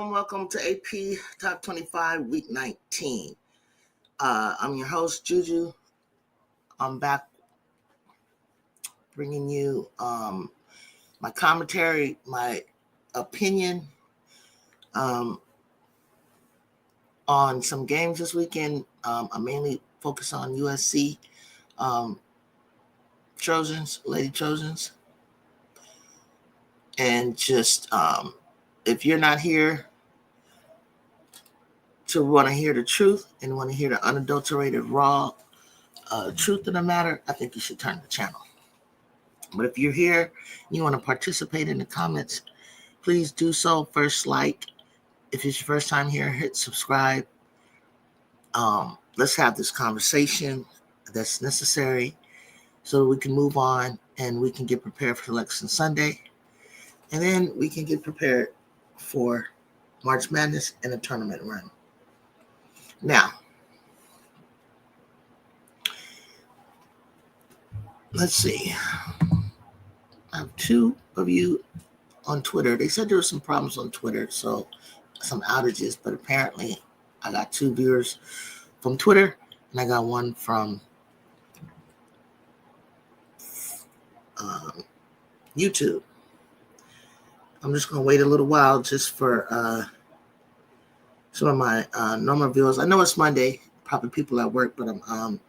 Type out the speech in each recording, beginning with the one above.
Welcome to AP Top 25 Week 19. I'm your host, Juju. I'm back bringing you my commentary, my opinion on some games this weekend. I mainly focus on USC Trojans, Lady Trojans. And just if you're not here to want to hear the truth and want to hear the unadulterated, raw truth of the matter, I think you should turn the channel. But if you're here and you want to participate in the comments, please do so. First, like. If it's your first time here, hit subscribe. Let's have this conversation that's necessary so that we can move on and we can get prepared for Election Sunday. And then we can get prepared for March Madness and a tournament run. Now, let's see. I have two of you on Twitter. They said there were some problems on Twitter, so some outages, but apparently I got two viewers from Twitter and I got one from YouTube. I'm just going to wait a little while just for some of my normal viewers. I know it's Monday, probably people at work, but I'm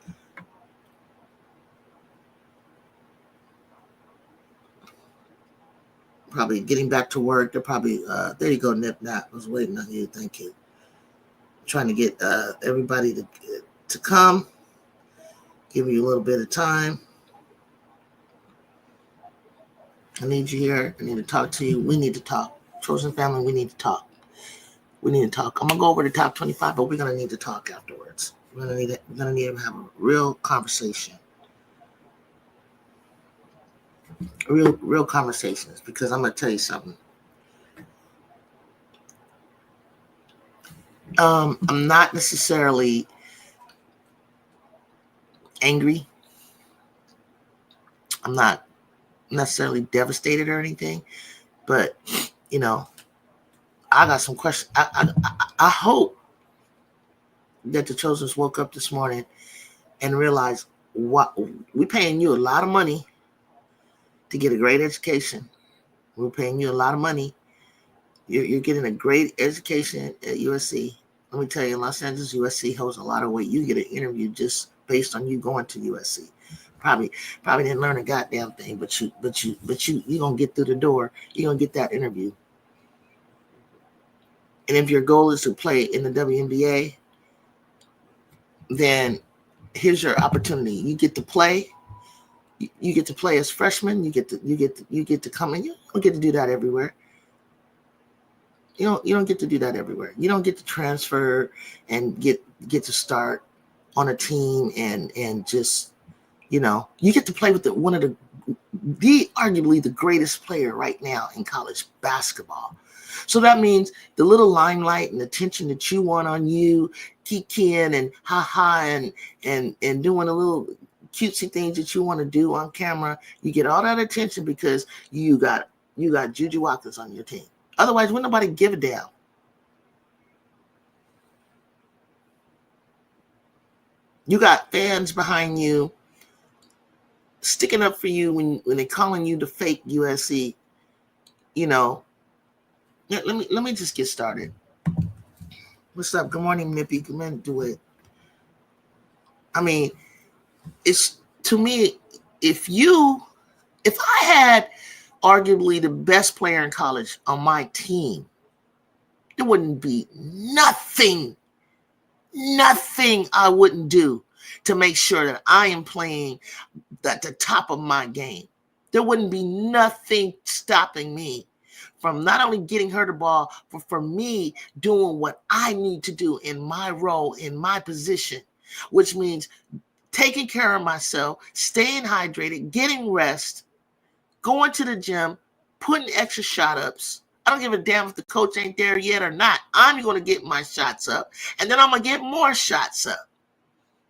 probably getting back to work. They're probably, there you go, Nip Nap. I was waiting on you. Thank you. Trying to get everybody to come. Give you a little bit of time. I need you here. I need to talk to you. We need to talk. Trojan family, we need to talk. We need to talk. I'm going to go over the top 25, but we're going to need to talk afterwards. We're going to need to have a real conversation. Real conversations, because I'm going to tell you something. I'm not necessarily angry. I'm not necessarily devastated or anything, but I got some questions. I hope that the Trojans woke up this morning and realized what we're paying you a lot of money to get a great education. We're paying you a lot of money. You're getting a great education at USC. Let me tell you, in Los Angeles, USC holds a lot of weight. You get an interview just based on you going to USC. Probably didn't learn a goddamn thing, but you gonna get through the door. You're gonna get that interview. And if your goal is to play in the WNBA, then here's your opportunity. You get to play. You get to play as freshmen. You get to come in. You don't get to do that everywhere. You don't get to do that everywhere. You don't get to transfer and get to start on a team and just you get to play with one of the arguably the greatest player right now in college basketball. So that means the little limelight and attention that you want on you, kikiing and ha-ha and doing a little cutesy things that you want to do on camera, you get all that attention because you got Juju Watkins on your team. Otherwise, wouldn't nobody give a damn. You got fans behind you sticking up for you when they're calling you the fake USC. Let me just get started. What's up? Good morning, Nippy. Come in, do it. I mean, it's to me, if I had arguably the best player in college on my team, There wouldn't be nothing I wouldn't do to make sure that I am playing at the top of my game. There wouldn't be nothing stopping me from not only getting her the ball, but for me doing what I need to do in my role, in my position, which means taking care of myself, staying hydrated, getting rest, going to the gym, putting extra shot ups. I don't give a damn if the coach ain't there yet or not. I'm going to get my shots up, and then I'm going to get more shots up.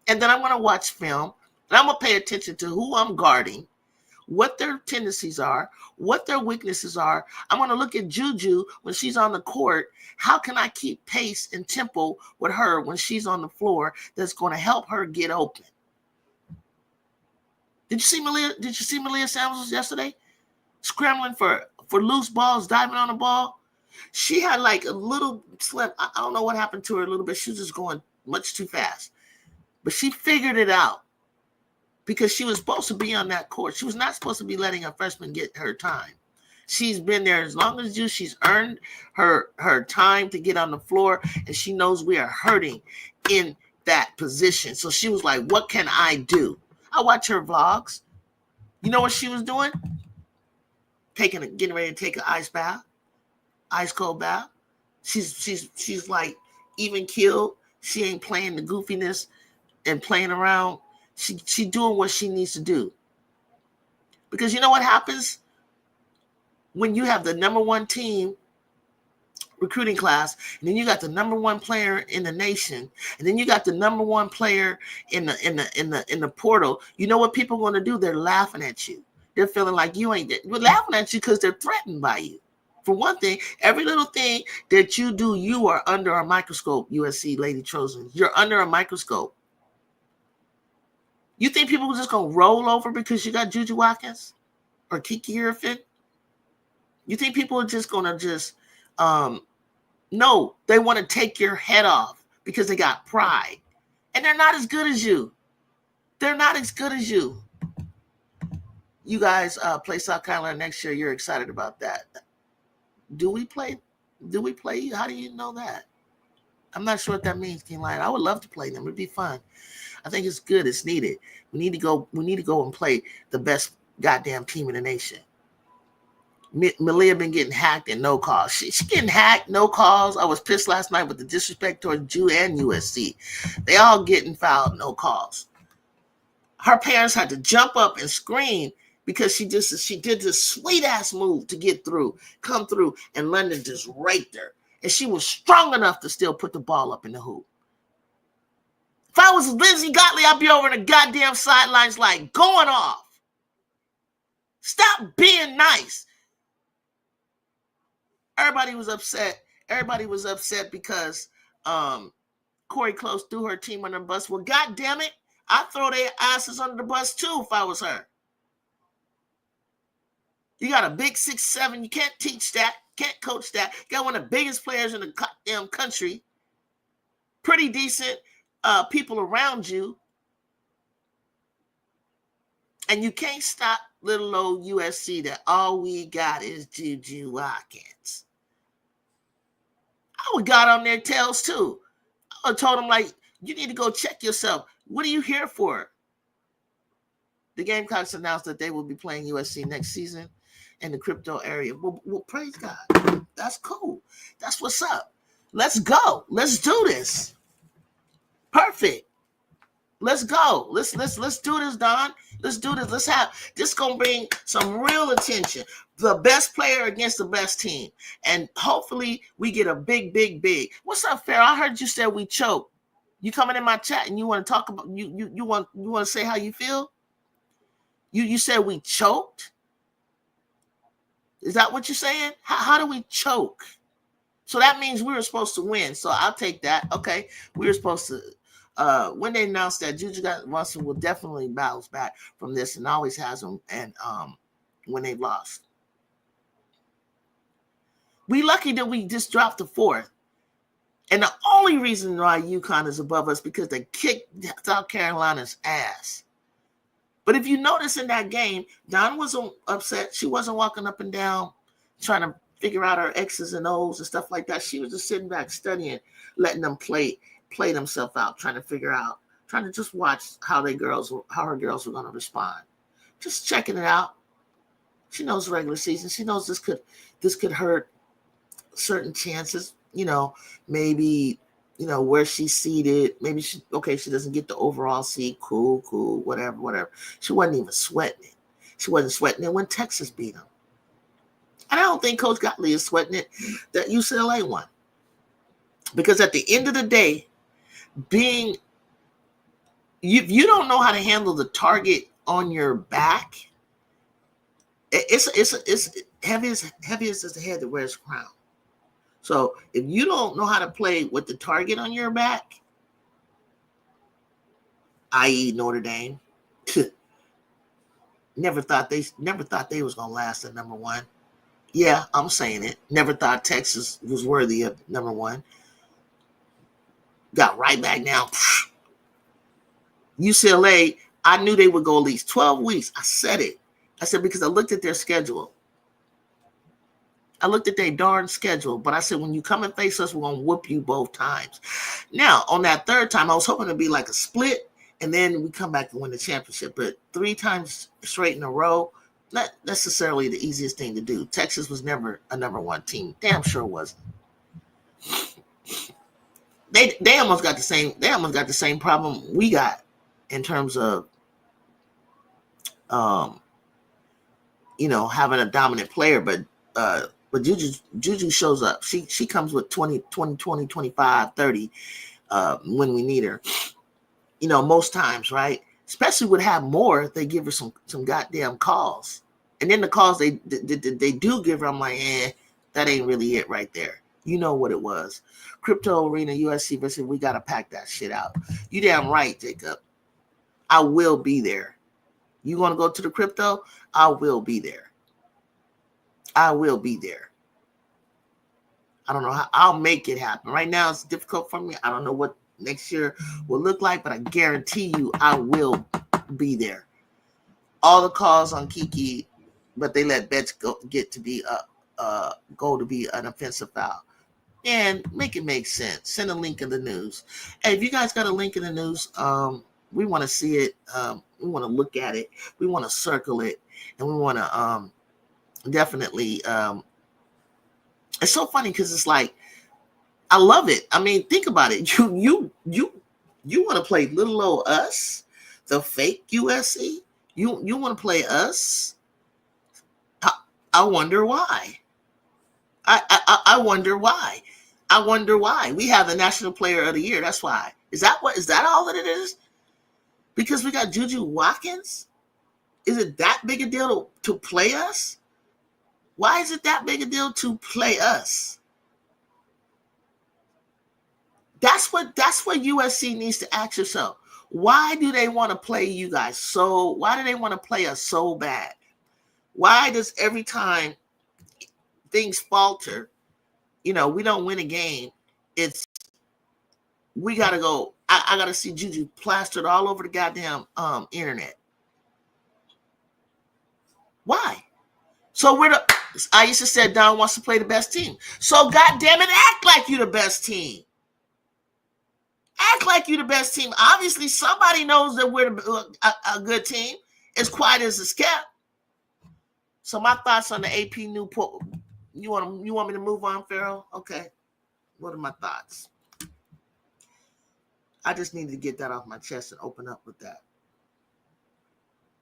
And then I'm going to watch film, and I'm going to pay attention to who I'm guarding, what their tendencies are, what their weaknesses are. I'm going to look at Juju when she's on the court. How can I keep pace and tempo with her when she's on the floor that's going to help her get open? Did you see Malia Samuels yesterday? Scrambling for loose balls, diving on the ball. She had like a little slip. I don't know what happened to her a little bit. She was just going much too fast. But she figured it out because she was supposed to be on that court. She was not supposed to be letting a freshman get her time. She's been there as long as you. She's earned her time to get on the floor, and she knows we are hurting in that position. So she was like, what can I do? I watch her vlogs. You know what she was doing? Getting ready to take an ice bath, ice cold bath. She's like even keeled. She ain't playing the goofiness and playing around. She doing what she needs to do. Because you know what happens when you have the number one team recruiting class, and then you got the number one player in the nation, and then you got the number one player in the portal. You know what people are going to do? They're laughing at you. They're feeling like you ain't there. We're laughing at you because they're threatened by you. For one thing, every little thing that you do, you are under a microscope, USC Lady Trojans. You're under a microscope. You think people are just going to roll over because you got Juju Watkins or Kiki Griffin? You think people are just going to just, no, they want to take your head off because they got pride. And they're not as good as you. They're not as good as you. You guys play South Carolina next year. You're excited about that. Do we play? How do you know that? I'm not sure what that means, King Lion. I would love to play them. It'd be fun. I think it's good. It's needed. We need to go and play the best goddamn team in the nation. Malia been getting hacked and no calls. She getting hacked, no calls. I was pissed last night with the disrespect towards Jew and USC. They all getting fouled, no calls. Her parents had to jump up and scream because she did this sweet ass move to come through, and London just raped her. And she was strong enough to still put the ball up in the hoop. If I was Lindsey Gottlieb, I'd be over in the goddamn sidelines like going off. Stop being nice. Everybody was upset. Because Corey Close threw her team under the bus. Well, goddamn it, I'd throw their asses under the bus too if I was her. You got a big 6'7". You can't teach that. Can't coach that. You got one of the biggest players in the goddamn country. Pretty decent people around you. And you can't stop little old USC that all we got is Juju Watkins. I would got on their tails too. I told them, like, you need to go check yourself. What are you here for? The Gamecocks announced that they will be playing USC next season in the crypto area. Well, praise God. That's cool. That's what's up. Let's go. Let's do this. Perfect. Let's go. Let's do this, Don. Let's do this. Let's have this. Gonna bring some real attention. The best player against the best team, and hopefully we get a big. What's up, Farrell? I heard you said we choked. You coming in my chat and you want to talk about you want to say how you feel? You said we choked. Is that what you're saying? How do we choke? So that means we were supposed to win. So I'll take that. Okay, we were supposed to. When they announced that Juju Russell will definitely bounce back from this and always has them, and when they lost. We lucky that we just dropped the fourth. And the only reason why UConn is above us because they kicked South Carolina's ass. But if you notice in that game, Dawn wasn't upset. She wasn't walking up and down trying to figure out her X's and O's and stuff like that. She was just sitting back studying, letting them play themselves out, trying to figure out, trying to just watch how her girls were going to respond. Just checking it out. She knows regular season. She knows this could hurt certain chances. Maybe where she's seated. Maybe she doesn't get the overall seed. Cool, whatever. She wasn't even sweating it. She wasn't sweating it when Texas beat them. And I don't think Coach Gottlieb is sweating it that UCLA won. Because at the end of the day, you don't know how to handle the target on your back. It's heavy as the head that wears a crown. So if you don't know how to play with the target on your back, i.e. Notre Dame, never thought they was gonna last at number one. Yeah, I'm saying it. Never thought Texas was worthy of number one. Got right back now. UCLA, I knew they would go at least 12 weeks. I said it. I said because I looked at their schedule. I looked at their darn schedule, but I said, when you come and face us, we're going to whoop you both times. Now, on that third time, I was hoping to be like a split, and then we come back and win the championship. But 3 times straight in a row, not necessarily the easiest thing to do. Texas was never a number one team. Damn sure wasn't. They almost got the same problem we got in terms of having a dominant player, but Juju shows up. She comes with 20, 25, 30 when we need her. Most times, right? Especially would have more, they give her some goddamn calls. And then the calls they do give her, I'm like, that ain't really it right there. You know what it was. Crypto Arena, USC versus, we got to pack that shit out. You damn right, Jacob. I will be there. You want to go to the crypto? I will be there. I will be there. I don't know how I'll make it happen. Right now, it's difficult for me. I don't know what next year will look like, but I guarantee you I will be there. All the calls on Kiki, but they let bets go to be an offensive foul. And make it make sense. Send a link in the news. Hey, if you guys got a link in the news, we want to see it. We want to look at it. We want to circle it, and we want to definitely. It's so funny because it's like, I love it. I mean, think about it. You want to play little old us, the fake USC. You want to play us. I wonder why. I wonder why. I wonder why. We have the National Player of the Year. That's why. Is that all that it is? Because we got Juju Watkins? Is it that big a deal to play us? Why is it that big a deal to play us? That's what USC needs to ask yourself. Why do they want to play you guys why do they want to play us so bad? Why does every time things falter, we don't win a game, we got to go, I got to see Juju plastered all over the goddamn internet. Why? So I used to say Don wants to play the best team. So goddamn it, act like you're the best team. Act like you're the best team. Obviously, somebody knows that we're a good team. As quiet as it's kept. So my thoughts on the AP Newport. You want me to move on, Pharaoh? Okay. What are my thoughts? I just needed to get that off my chest and open up with that.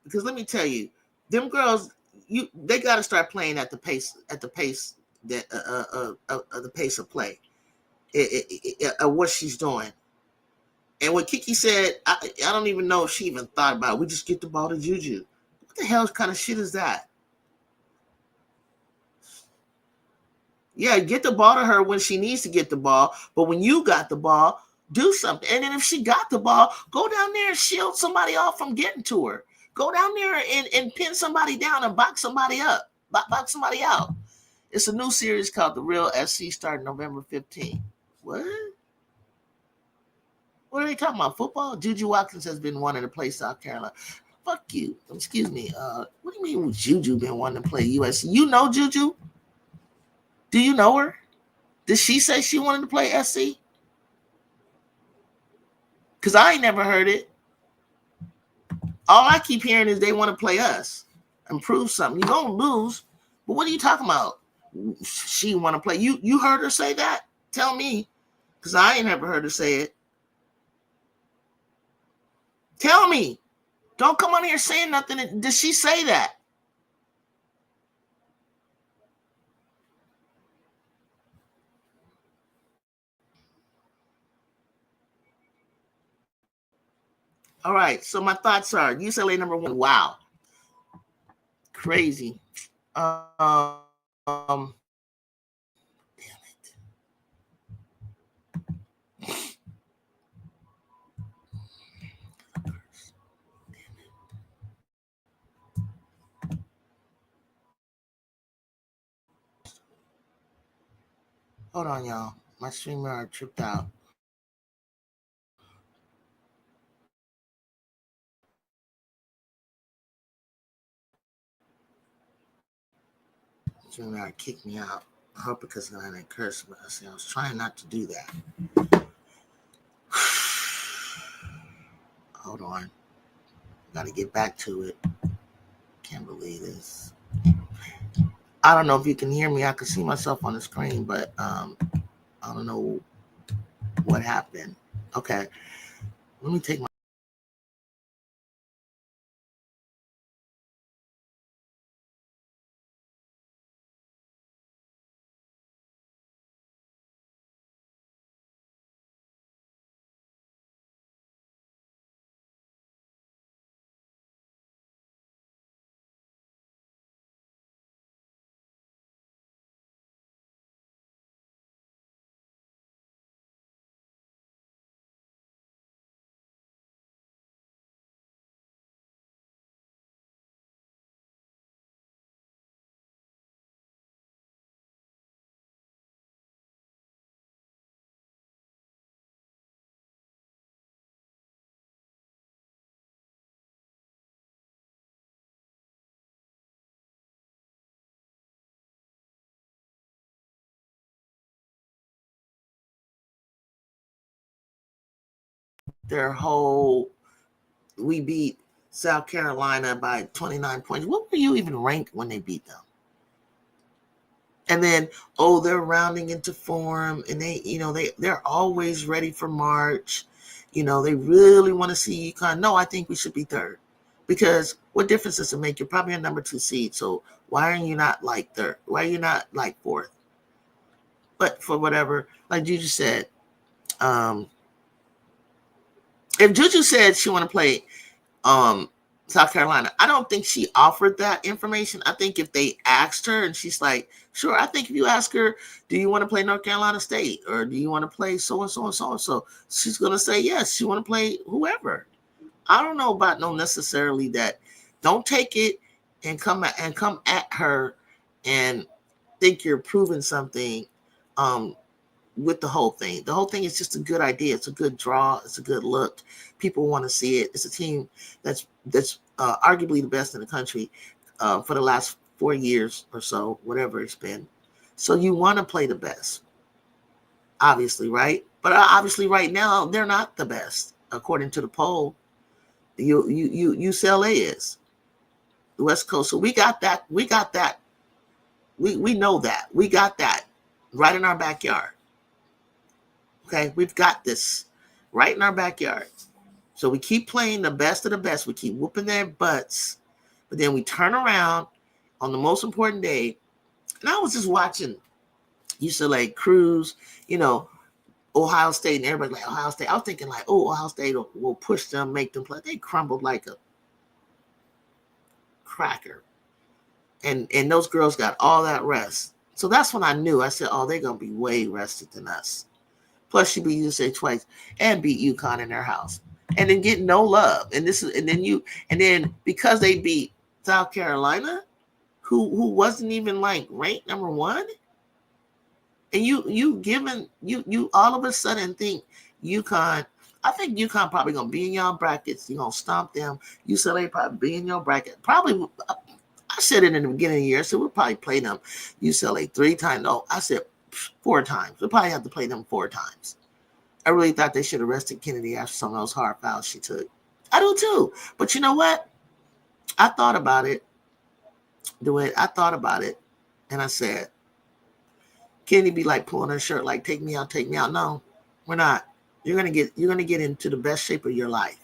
Because let me tell you, them girls, they got to start playing at the pace that the pace of play. What she's doing. And what Kiki said, I don't even know if she even thought about it. We just get the ball to Juju. What the hell kind of shit is that? Yeah, get the ball to her when she needs to get the ball. But when you got the ball, do something. And then if she got the ball, go down there and shield somebody off from getting to her. Go down there and pin somebody down and box somebody up. Box somebody out. It's a new series called The Real SC starting November 15th. What? What are they talking about? Football? Juju Watkins has been wanting to play South Carolina. Fuck you. Excuse me. What do you mean Juju been wanting to play USC? You know Juju? Do you know her? Did she say she wanted to play SC? Because I ain't never heard it. All I keep hearing is they want to play us and prove something. You're going to lose. But what are you talking about? She want to play. You heard her say that? Tell me. Because I ain't never heard her say it. Tell me. Don't come on here saying nothing. Did she say that? All right. So my thoughts are UCLA number 1. Wow. Crazy. Damn it. Hold on, y'all. My streamer tripped out. Streamer kicked me out. I hope because I didn't curse, but I was trying not to do that. Hold on. Got to get back to it. Can't believe this. I don't know if you can hear me. I can see myself on the screen, but I don't know what happened. Okay. Let me take my their whole we beat South Carolina by 29 points. What were you even ranked when they beat them? And then, they're rounding into form, and they're always ready for March. They really want to see UConn. No, I think we should be third, because what difference does it make? You're probably a number 2 seed, so why are you not like third? Why are you not like fourth? But for whatever, like Juju said, if Juju said she want to play South Carolina, I don't think she offered that information. I think if they asked her and she's like, sure, I think if you ask her, do you want to play North Carolina State, or do you want to play so and so and so and so, she's gonna say yes, she want to play whoever. I don't know about no necessarily that. Don't take it and come at her and think you're proving something with the whole thing. The whole thing is just a good idea. It's a good draw. It's a good look. People want to see it. It's a team that's arguably the best in the country for the last 4 years or so, whatever it's been. So you want to play the best, obviously, right? But obviously, right now they're not the best according to the poll. UCLA is the West Coast. So we got that. We know that. We got that right in our backyard. Okay, we've got this right in our backyard. So we keep playing the best of the best. We keep whooping their butts. But then we turn around on the most important day. And I was just watching UCLA cruise, Ohio State, and everybody like Ohio State. I was thinking like, Ohio State will push them, make them play. They crumbled like a cracker. And those girls got all that rest. So that's when I knew. I said, they're going to be way rested than us. Plus, she beat UCLA twice and beat UConn in their house, and then get no love. And then because they beat South Carolina, who wasn't even like ranked number 1, and you all of a sudden think UConn. I think UConn probably gonna be in y'all brackets. You gonna stomp them. UCLA probably be in your bracket. Probably, I said it in the beginning of the year. I said we'll probably play them UCLA 3 times. No, I said 4 times. We'll probably have to play them 4 times. I really thought they should have arrested Kennedy after some of those hard fouls she took. I do too. But you know what? I thought about it. I thought about it, and I said, Kennedy be like pulling her shirt, like take me out, take me out. No, we're not. You're gonna get into the best shape of your life.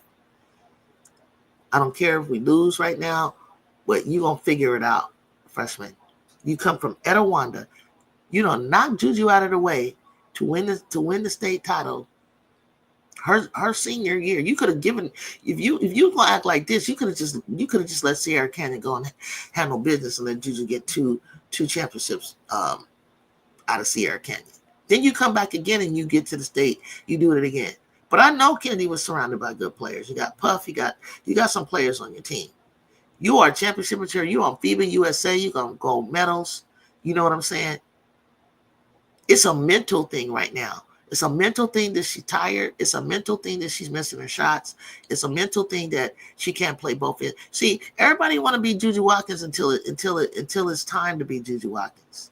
I don't care if we lose right now, but you gonna figure it out, freshman. You come from Etiwanda. You don't knock Juju out of the way to win the state title. Her senior year, you could have given, if you gonna act like this, you could have just let Sierra Canyon go and handle business and let Juju get two championships out of Sierra Canyon. Then you come back again and you get to the state, you do it again. But I know Kennedy was surrounded by good players. You got Puff, you got some players on your team. You are championship material. You on FIBA USA. You gonna gold medals. You know what I'm saying? It's a mental thing right now. It's a mental thing that she's tired. It's a mental thing that she's missing her shots. It's a mental thing that she can't play both in. See, everybody want to be Juju Watkins until it's time to be Juju Watkins.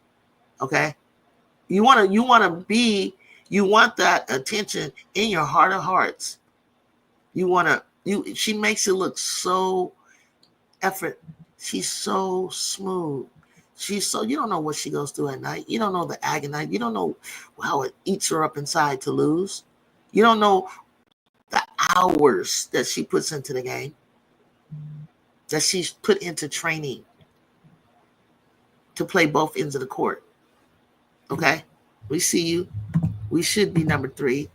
Okay? You want that attention in your heart of hearts. She makes it look so effort. She's so smooth. You don't know what she goes through at night. You don't know the agony. You don't know how it eats her up inside to lose. You don't know the hours that she puts into the game, that she's put into training to play both ends of the court. Okay? We see you. We should be number 3.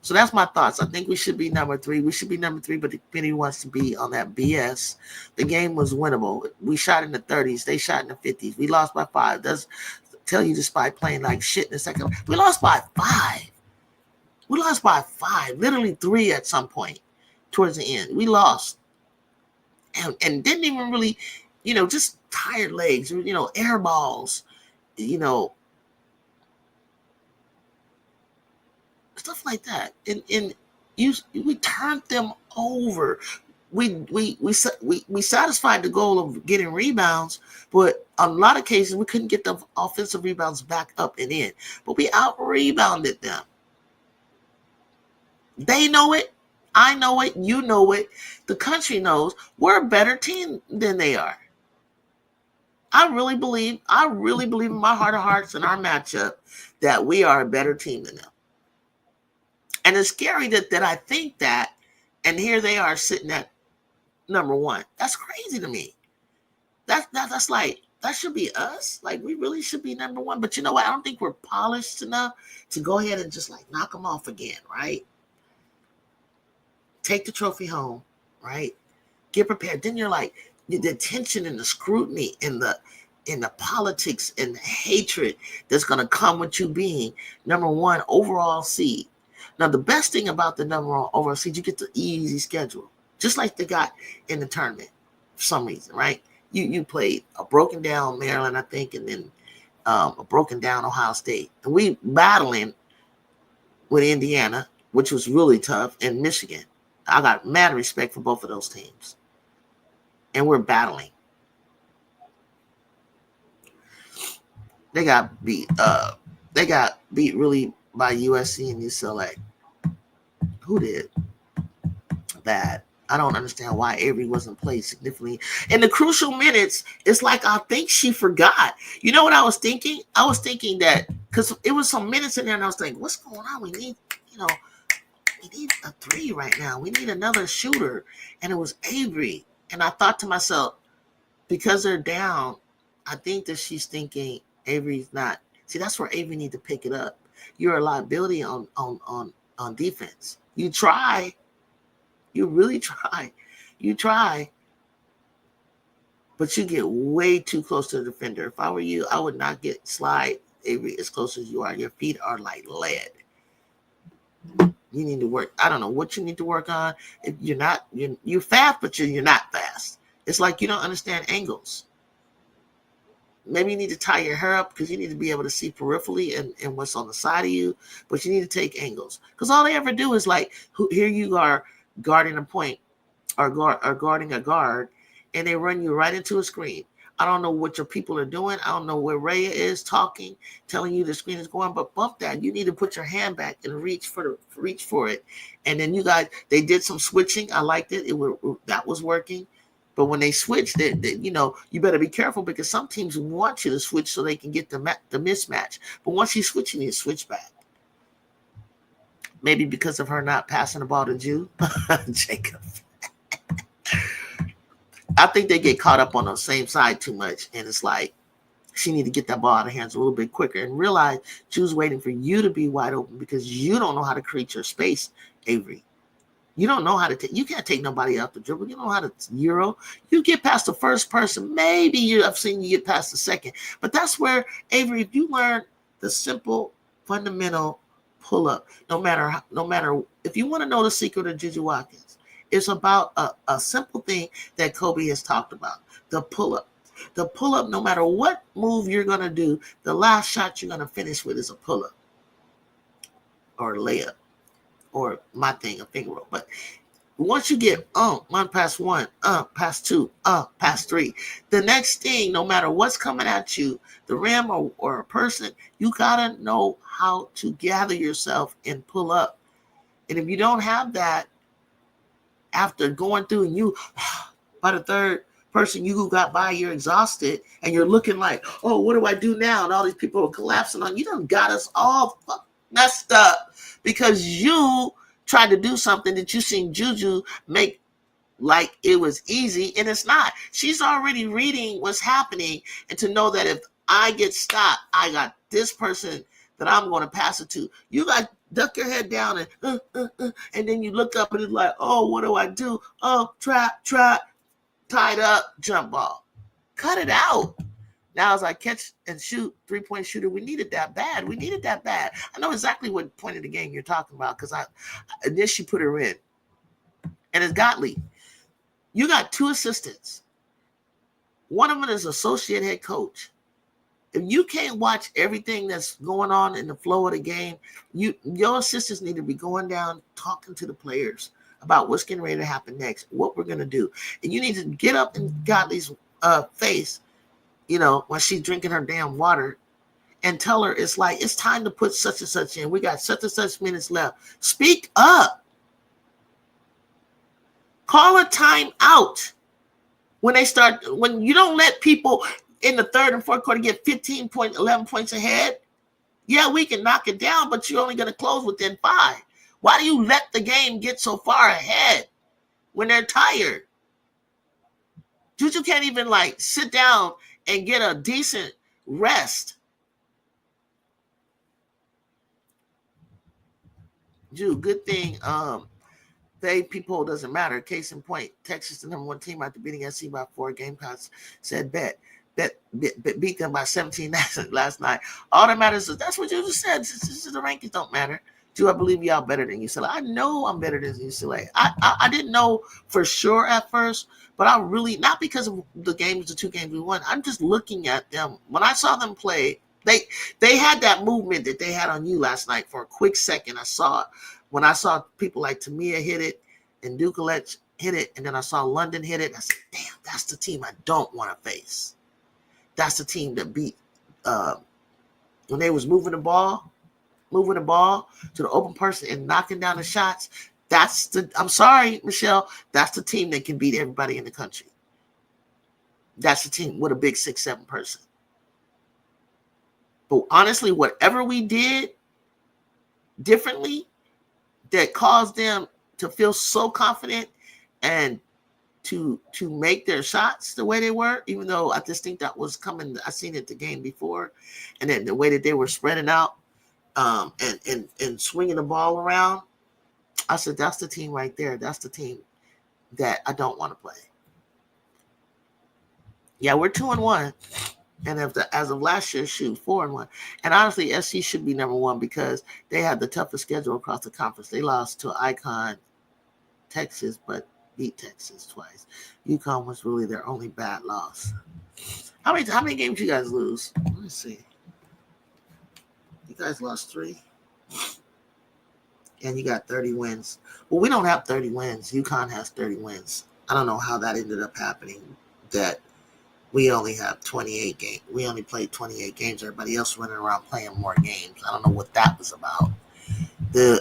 So that's my thoughts. I think we should be number 3. We should be number 3, but the committee wants to be on that BS. The game was winnable. We shot in the 30s. They shot in the 50s. We lost by 5. Does tell you just by playing like shit in the second. We lost by 5. We lost by 5. Literally 3 at some point towards the end. We lost. And didn't even really, just tired legs, air balls, stuff like that, and we turned them over. We satisfied the goal of getting rebounds, but a lot of cases we couldn't get the offensive rebounds back up and in. But we out rebounded them. They know it. I know it. You know it. The country knows we're a better team than they are. I really believe in my heart of hearts in our matchup that we are a better team than them. And it's scary that I think that, and here they are sitting at number 1. That's crazy to me. That's like, that should be us. Like, we really should be number 1. But you know what? I don't think we're polished enough to go ahead and just like knock them off again, right? Take the trophy home, right? Get prepared. Then you're like, the tension and the scrutiny and the politics and the hatred that's going to come with you being number 1 overall seed. Now, the best thing about the number 1 overall seed, you get the easy schedule, just like they got in the tournament for some reason, right? You played a broken down Maryland, I think, and then a broken down Ohio State. And we battling with Indiana, which was really tough, and Michigan. I got mad respect for both of those teams. And we're battling. They got beat really by USC and UCLA. Who did? Bad. I don't understand why Avery wasn't played significantly. In the crucial minutes, it's like I think she forgot. You know what I was thinking? I was thinking that because it was some minutes in there, and I was thinking, what's going on? We need a 3 right now. We need another shooter. And it was Avery. And I thought to myself, because they're down, I think that she's thinking Avery's not. See, that's where Avery need to pick it up. You're a liability on defense. You try. You really try. You try. But you get way too close to the defender. If I were you, I would not slide Avery as close as you are. Your feet are like lead. You need to work. I don't know what you need to work on. If you're fast, but you're not fast. It's like you don't understand angles. Maybe you need to tie your hair up because you need to be able to see peripherally and what's on the side of you. But you need to take angles because all they ever do is like, here you are guarding a point or guarding a guard, and they run you right into a screen. I don't know what your people are doing. I don't know where Raya is talking, telling you the screen is going, but bump that. You need to put your hand back and reach for it. And then you guys, they did some switching. I liked it. That was working. But when they switched it, you better be careful because some teams want you to switch so they can get the mismatch. But once you switch, you need to switch back. Maybe because of her not passing the ball to Jew. Jacob. I think they get caught up on the same side too much. And it's like, she need to get that ball out of hands a little bit quicker and realize Jew's waiting for you to be wide open because you don't know how to create your space, Avery. You don't know how to take, you can't take nobody out the dribble. You don't know how to Euro. You get past the first person. Maybe I've seen you get past the second. But that's where, Avery, if you learn the simple, fundamental pull up, no matter if you want to know the secret of Juju Watkins, it's about a simple thing that Kobe has talked about, the pull up. The pull up, no matter what move you're going to do, the last shot you're going to finish with is a pull up or a layup. Or my thing, a finger roll. But once you get 1 past 1, past 2, past 3, the next thing, no matter what's coming at you, the rim or a person, you gotta know how to gather yourself and pull up. And if you don't have that, after going through and you, by the third person you got by, you're exhausted and you're looking like, oh, what do I do now? And all these people are collapsing on you. Done got us all messed up because you tried to do something that you seen Juju make like it was easy, and it's not. She's already reading what's happening, and to know that if I get stopped, I got this person that I'm going to pass it to. You got duck your head down and then you look up and it's like, oh, what do I do? Oh, trap, tied up, jump ball. Cut it out. Now, as I catch and shoot, 3-point shooter, we needed that bad. I know exactly what point of the game you're talking about because then she put her in. And it's Gottlieb. You got 2 assistants. One of them is associate head coach. If you can't watch everything that's going on in the flow of the game, your assistants need to be going down, talking to the players about what's getting ready to happen next, what we're going to do. And you need to get up in Gottlieb's face, when she's drinking her damn water, and tell her it's like, it's time to put such and such in. We got such and such minutes left. Speak up. Call a time out. When you don't let people in the third and fourth quarter get 15 points, 11 points ahead, yeah, we can knock it down, but you're only going to close within 5. Why do you let the game get so far ahead when they're tired? Juju can't even sit down and get a decent rest. Juju, good thing they people doesn't matter. Case in point, Texas, the number 1 team after beating SC by 4. Gamecocks said beat them by 17 last night. All that matters is that's what you just said. The rankings don't matter. Do I believe y'all better than UCLA? I know I'm better than UCLA. I didn't know for sure at first, but I really, not because of the 2 games we won. I'm just looking at them. When I saw them play, they had that movement that they had on you last night for a quick second. I saw it. When I saw people like Tamia hit it and Dukalech hit it, and then I saw London hit it, I said, damn, that's the team I don't want to face. That's the team that beat when they was moving the ball to the open person and knocking down the shots. I'm sorry, Michelle, that's the team that can beat everybody in the country. That's the team with a big 6'7" person. But honestly, whatever we did differently that caused them to feel so confident and to make their shots the way they were, even though I just think that was coming. I seen it the game before, and then the way that they were spreading out and swinging the ball around, I said, that's the team right there. That's the team that I don't want to play. Yeah, we're 2-1. And as of last year, 4-1. And honestly, SC should be number 1 because they had the toughest schedule across the conference. They lost to Icon, Texas, but beat Texas twice. UConn was really their only bad loss. How many games you guys lose? Let me see. You guys lost 3. And you got 30 wins. Well, we don't have 30 wins. UConn has 30 wins. I don't know how that ended up happening. That We only have 28 games. We only played 28 games. Everybody else running around playing more games. I don't know what that was about. The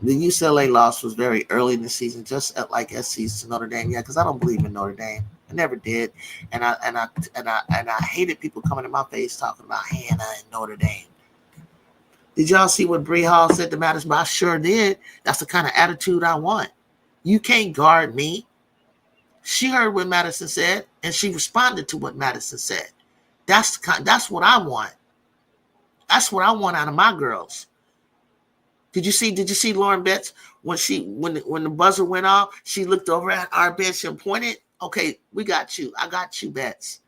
UCLA loss was very early in the season, just at like SC's to Notre Dame. Yeah, because I don't believe in Notre Dame. I never did, and I hated people coming in my face talking about Hannah and Notre Dame. Did y'all see what Bree Hall said to Madison? I sure did. That's the kind of attitude I want. You can't guard me. She heard what Madison said, and she responded to what Madison said. That's what I want. That's what I want out of my girls. Did you see Lauren Betts when the buzzer went off? She looked over at our bench and pointed. Okay, we got you. I got you, Betts.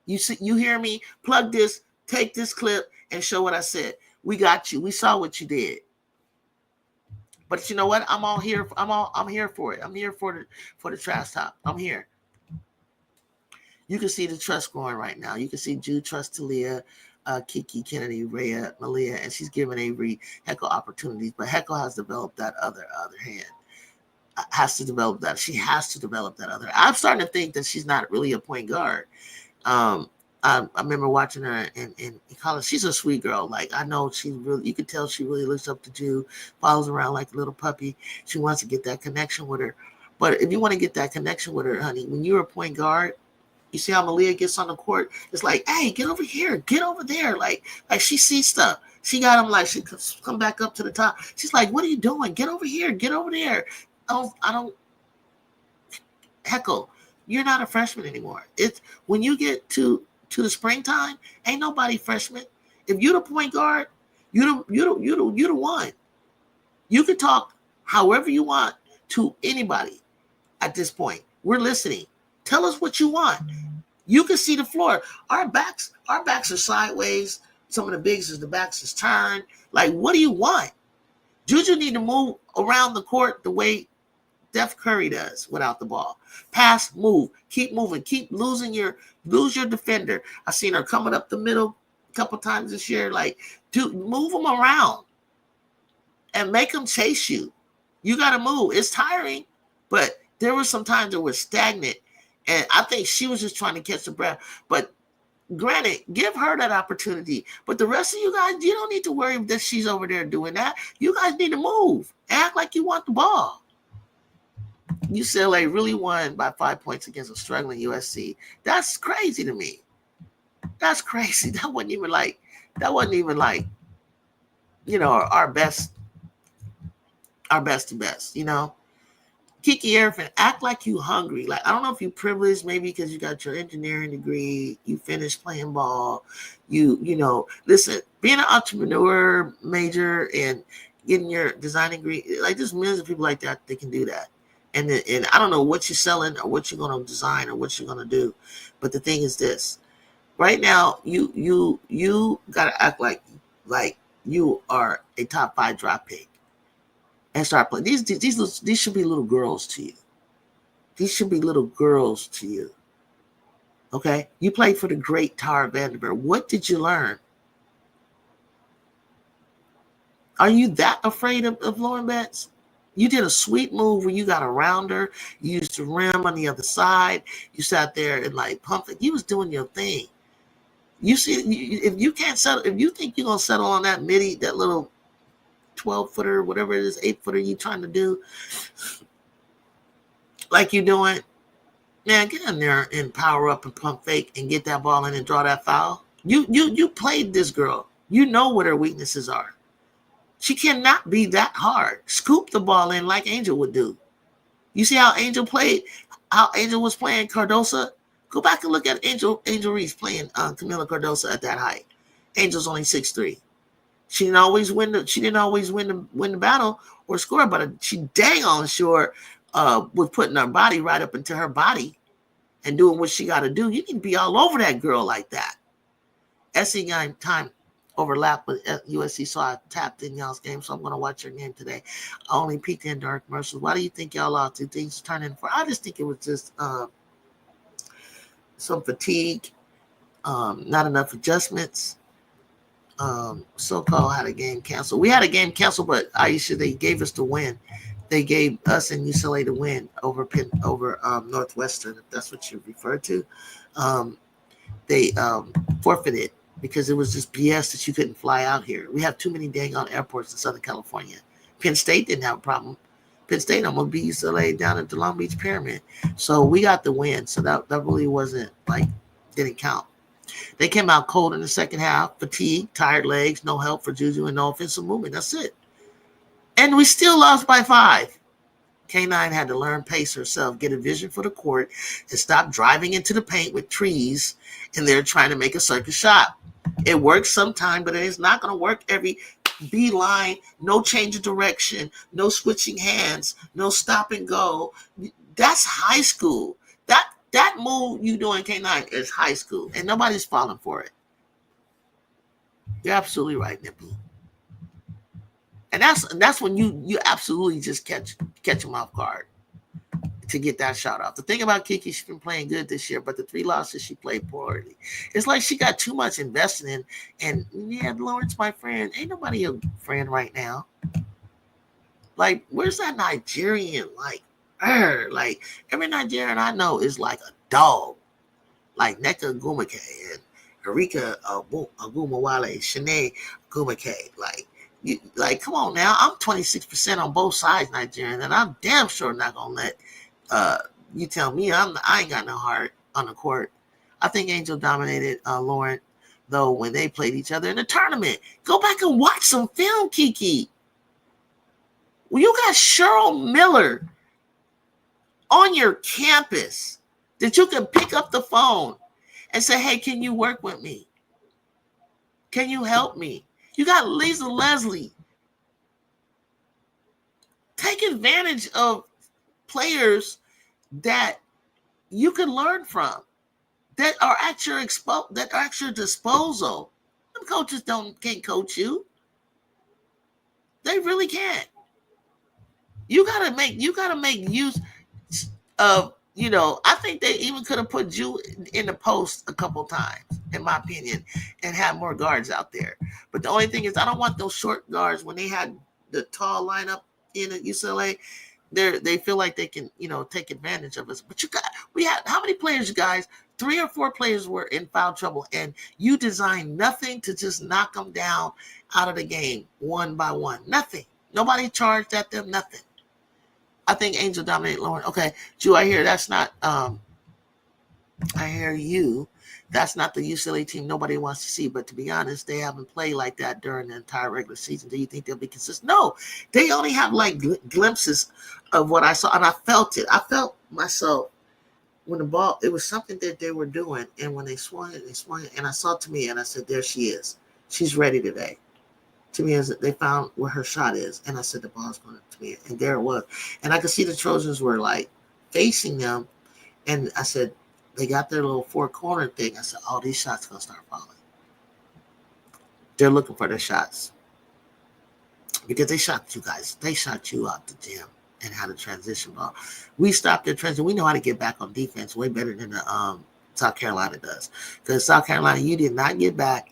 You hear me? Plug this, take this clip, and show what I said. We got you. We saw what you did. But you know what? I'm here for it. I'm here for the trash talk. I'm here. You can see the trust growing right now. You can see Jude trust Talia, Kiki, Kennedy, Rhea, Malia, and she's giving Avery Heckle opportunities. But Heckle has developed that other hand. Has to develop that. She has to develop that other. I'm starting to think that she's not really a point guard. I remember watching her in college. She's a sweet girl. Like, I know you could tell she really looks up to Jude, follows around like a little puppy. She wants to get that connection with her. But if you want to get that connection with her, honey, when you're a point guard, you see how Malia gets on the court? It's like, hey, get over here, get over there. Like she sees stuff. She got him like, she come back up to the top. She's like, what are you doing? Get over here, get over there. I don't. Heckle, you're not a freshman anymore. It's when you get to the springtime, ain't nobody freshman. If you're the point guard, you're the one. You can talk however you want to anybody at this point. We're listening. Tell us what you want. You can see the floor. Our backs are sideways. Some of the bigs the backs is turned. Like, what do you want? Juju need to move around the court the way Steph Curry does without the ball. Pass, move, keep moving, lose your defender. I've seen her coming up the middle a couple times this year. Like, dude, move them around and make them chase you. You got to move. It's tiring, but there were some times that were stagnant, and I think she was just trying to catch the breath. But granted, give her that opportunity. But the rest of you guys, you don't need to worry that she's over there doing that. You guys need to move. Act like you want the ball. UCLA really won by 5 points against a struggling USC. That's crazy to me. That's crazy. That wasn't even like, our best to best, Kiki Arifin, act like you hungry. Like, I don't know if you privileged, maybe because you got your engineering degree, you finished playing ball, listen, being an entrepreneur major and getting your design degree, like, there's millions of people like that can do that. And I don't know what you're selling or what you're going to design or what you're going to do. But the thing is this. Right now, you got to act like you are a top 5 draft pick and start playing. These should be little girls to you. These should be little girls to you. Okay? You played for the great Tara Vanderbilt. What did you learn? Are you that afraid of Lauren Betts? You did a sweet move where you got around her. You used the rim on the other side. You sat there and like pumped it. You was doing your thing. You see, if you can't settle, if you think you're gonna settle on that midi, that little 12-footer, whatever it is, 8-footer you trying to do, like you're doing, man, get in there and power up and pump fake and get that ball in and draw that foul. You played this girl. You know what her weaknesses are. She cannot be that hard. Scoop the ball in like Angel would do. You see how Angel played? How Angel was playing Cardosa? Go back and look at Angel Reese playing Camila Cardosa at that height. Angel's only 6'3". She didn't always win the battle or score, but she dang on sure was putting her body right up into her body and doing what she got to do. You need to be all over that girl like that. SC time overlap with USC, so I tapped in y'all's game, so I'm going to watch your game today. I only peeked in during commercials. Why do you think y'all lost? Do things turn in for? I just think it was just some fatigue, not enough adjustments. So-called had a game canceled. We had a game canceled, but Aisha, they gave us the win. they gave us and UCLA the win over Northwestern, if that's what you referred to. Um, they forfeited because it was just BS that you couldn't fly out here. We have too many dang on airports in Southern California. Penn State didn't have a problem. Penn State almost beat UCLA down at the Long Beach Pyramid. So we got the win. So that really wasn't like, didn't count. They came out cold in the second half, fatigue, tired legs, no help for Juju, and no offensive movement. That's it. And we still lost by 5. K9 had to learn pace herself, get a vision for the court, and stop driving into the paint with trees and they're trying to make a circus shot. It works sometime, but it is not going to work every beeline, no change of direction, no switching hands, no stop and go. That's high school. That move you doing K9 is high school, and nobody's falling for it. You're absolutely right, Nippy. And that's when you absolutely just catch them off guard to get that shot off. The thing about Kiki, she's been playing good this year, but the 3 losses she played poorly. It's like she got too much invested in. And yeah, Lawrence, my friend, ain't nobody a friend right now. Like, where's that Nigerian? Like every Nigerian I know is like a dog. Like Neka Gumake and Erika Agumawale, Shanae Gumake. Like, come on now. I'm 26% on both sides, Nigerian, and I'm damn sure not gonna let you tell me I ain't got no heart on the court. I think Angel dominated Lauren, though, when they played each other in the tournament. Go back and watch some film, Kiki. Well, you got Cheryl Miller on your campus that you can pick up the phone and say, hey, can you work with me? Can you help me? You got Lisa Leslie. Take advantage of players that you can learn from, that are at your disposal. Them coaches can't coach you. They really can't. You gotta make use of, I think they even could have put you in the post a couple times, in my opinion, and have more guards out there. But the only thing is, I don't want those short guards when they had the tall lineup in at UCLA. They feel like they can, take advantage of us. But we had how many players, you guys? 3 or 4 players were in foul trouble, and you designed nothing to just knock them down out of the game one by one. Nothing. Nobody charged at them. Nothing. I think Angel dominated Lauren. Okay, Drew, I hear that's not. I hear you. That's not the UCLA team nobody wants to see. But to be honest, they haven't played like that during the entire regular season. Do you think they'll be consistent? No, they only have like glimpses of what I saw, and I felt it. I felt myself when the ball. It was something that they were doing, and when they swung it, and I saw Tamia, and I said, "There she is. She's ready today." Tamia, they found where her shot is, and I said, "The ball's going to Tamia," and there it was. And I could see the Trojans were like facing them, and I said, they got their little 4-corner thing. I said, "Oh, these shots gonna start falling." They're looking for their shots because they shot you guys. They shot you out the gym and had a transition ball. We stopped their transition. We know how to get back on defense way better than the South Carolina does. Because South Carolina, you did not get back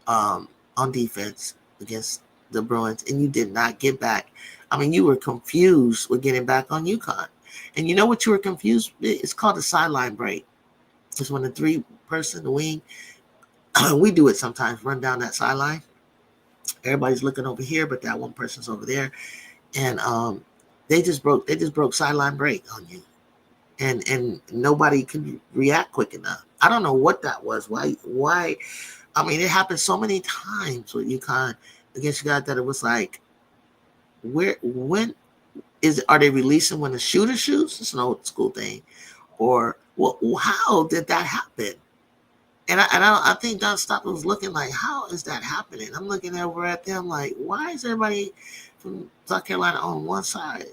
on defense against the Bruins, and you did not get back. I mean, you were confused with getting back on UConn. And you know what you were confused with? It's called the sideline break. It's when the 3-person, the wing, we do it sometimes, run down that sideline. Everybody's looking over here, but that one person's over there. And they just broke sideline break on you. And nobody could react quick enough. I don't know what that was. Why? I mean, it happened so many times with UConn against you guys that it was like, are they releasing when the shooter shoots? It's an old school thing. Or how did that happen? And I think Don Stockton was looking like, how is that happening? I'm looking over at them like, why is everybody from South Carolina on one side?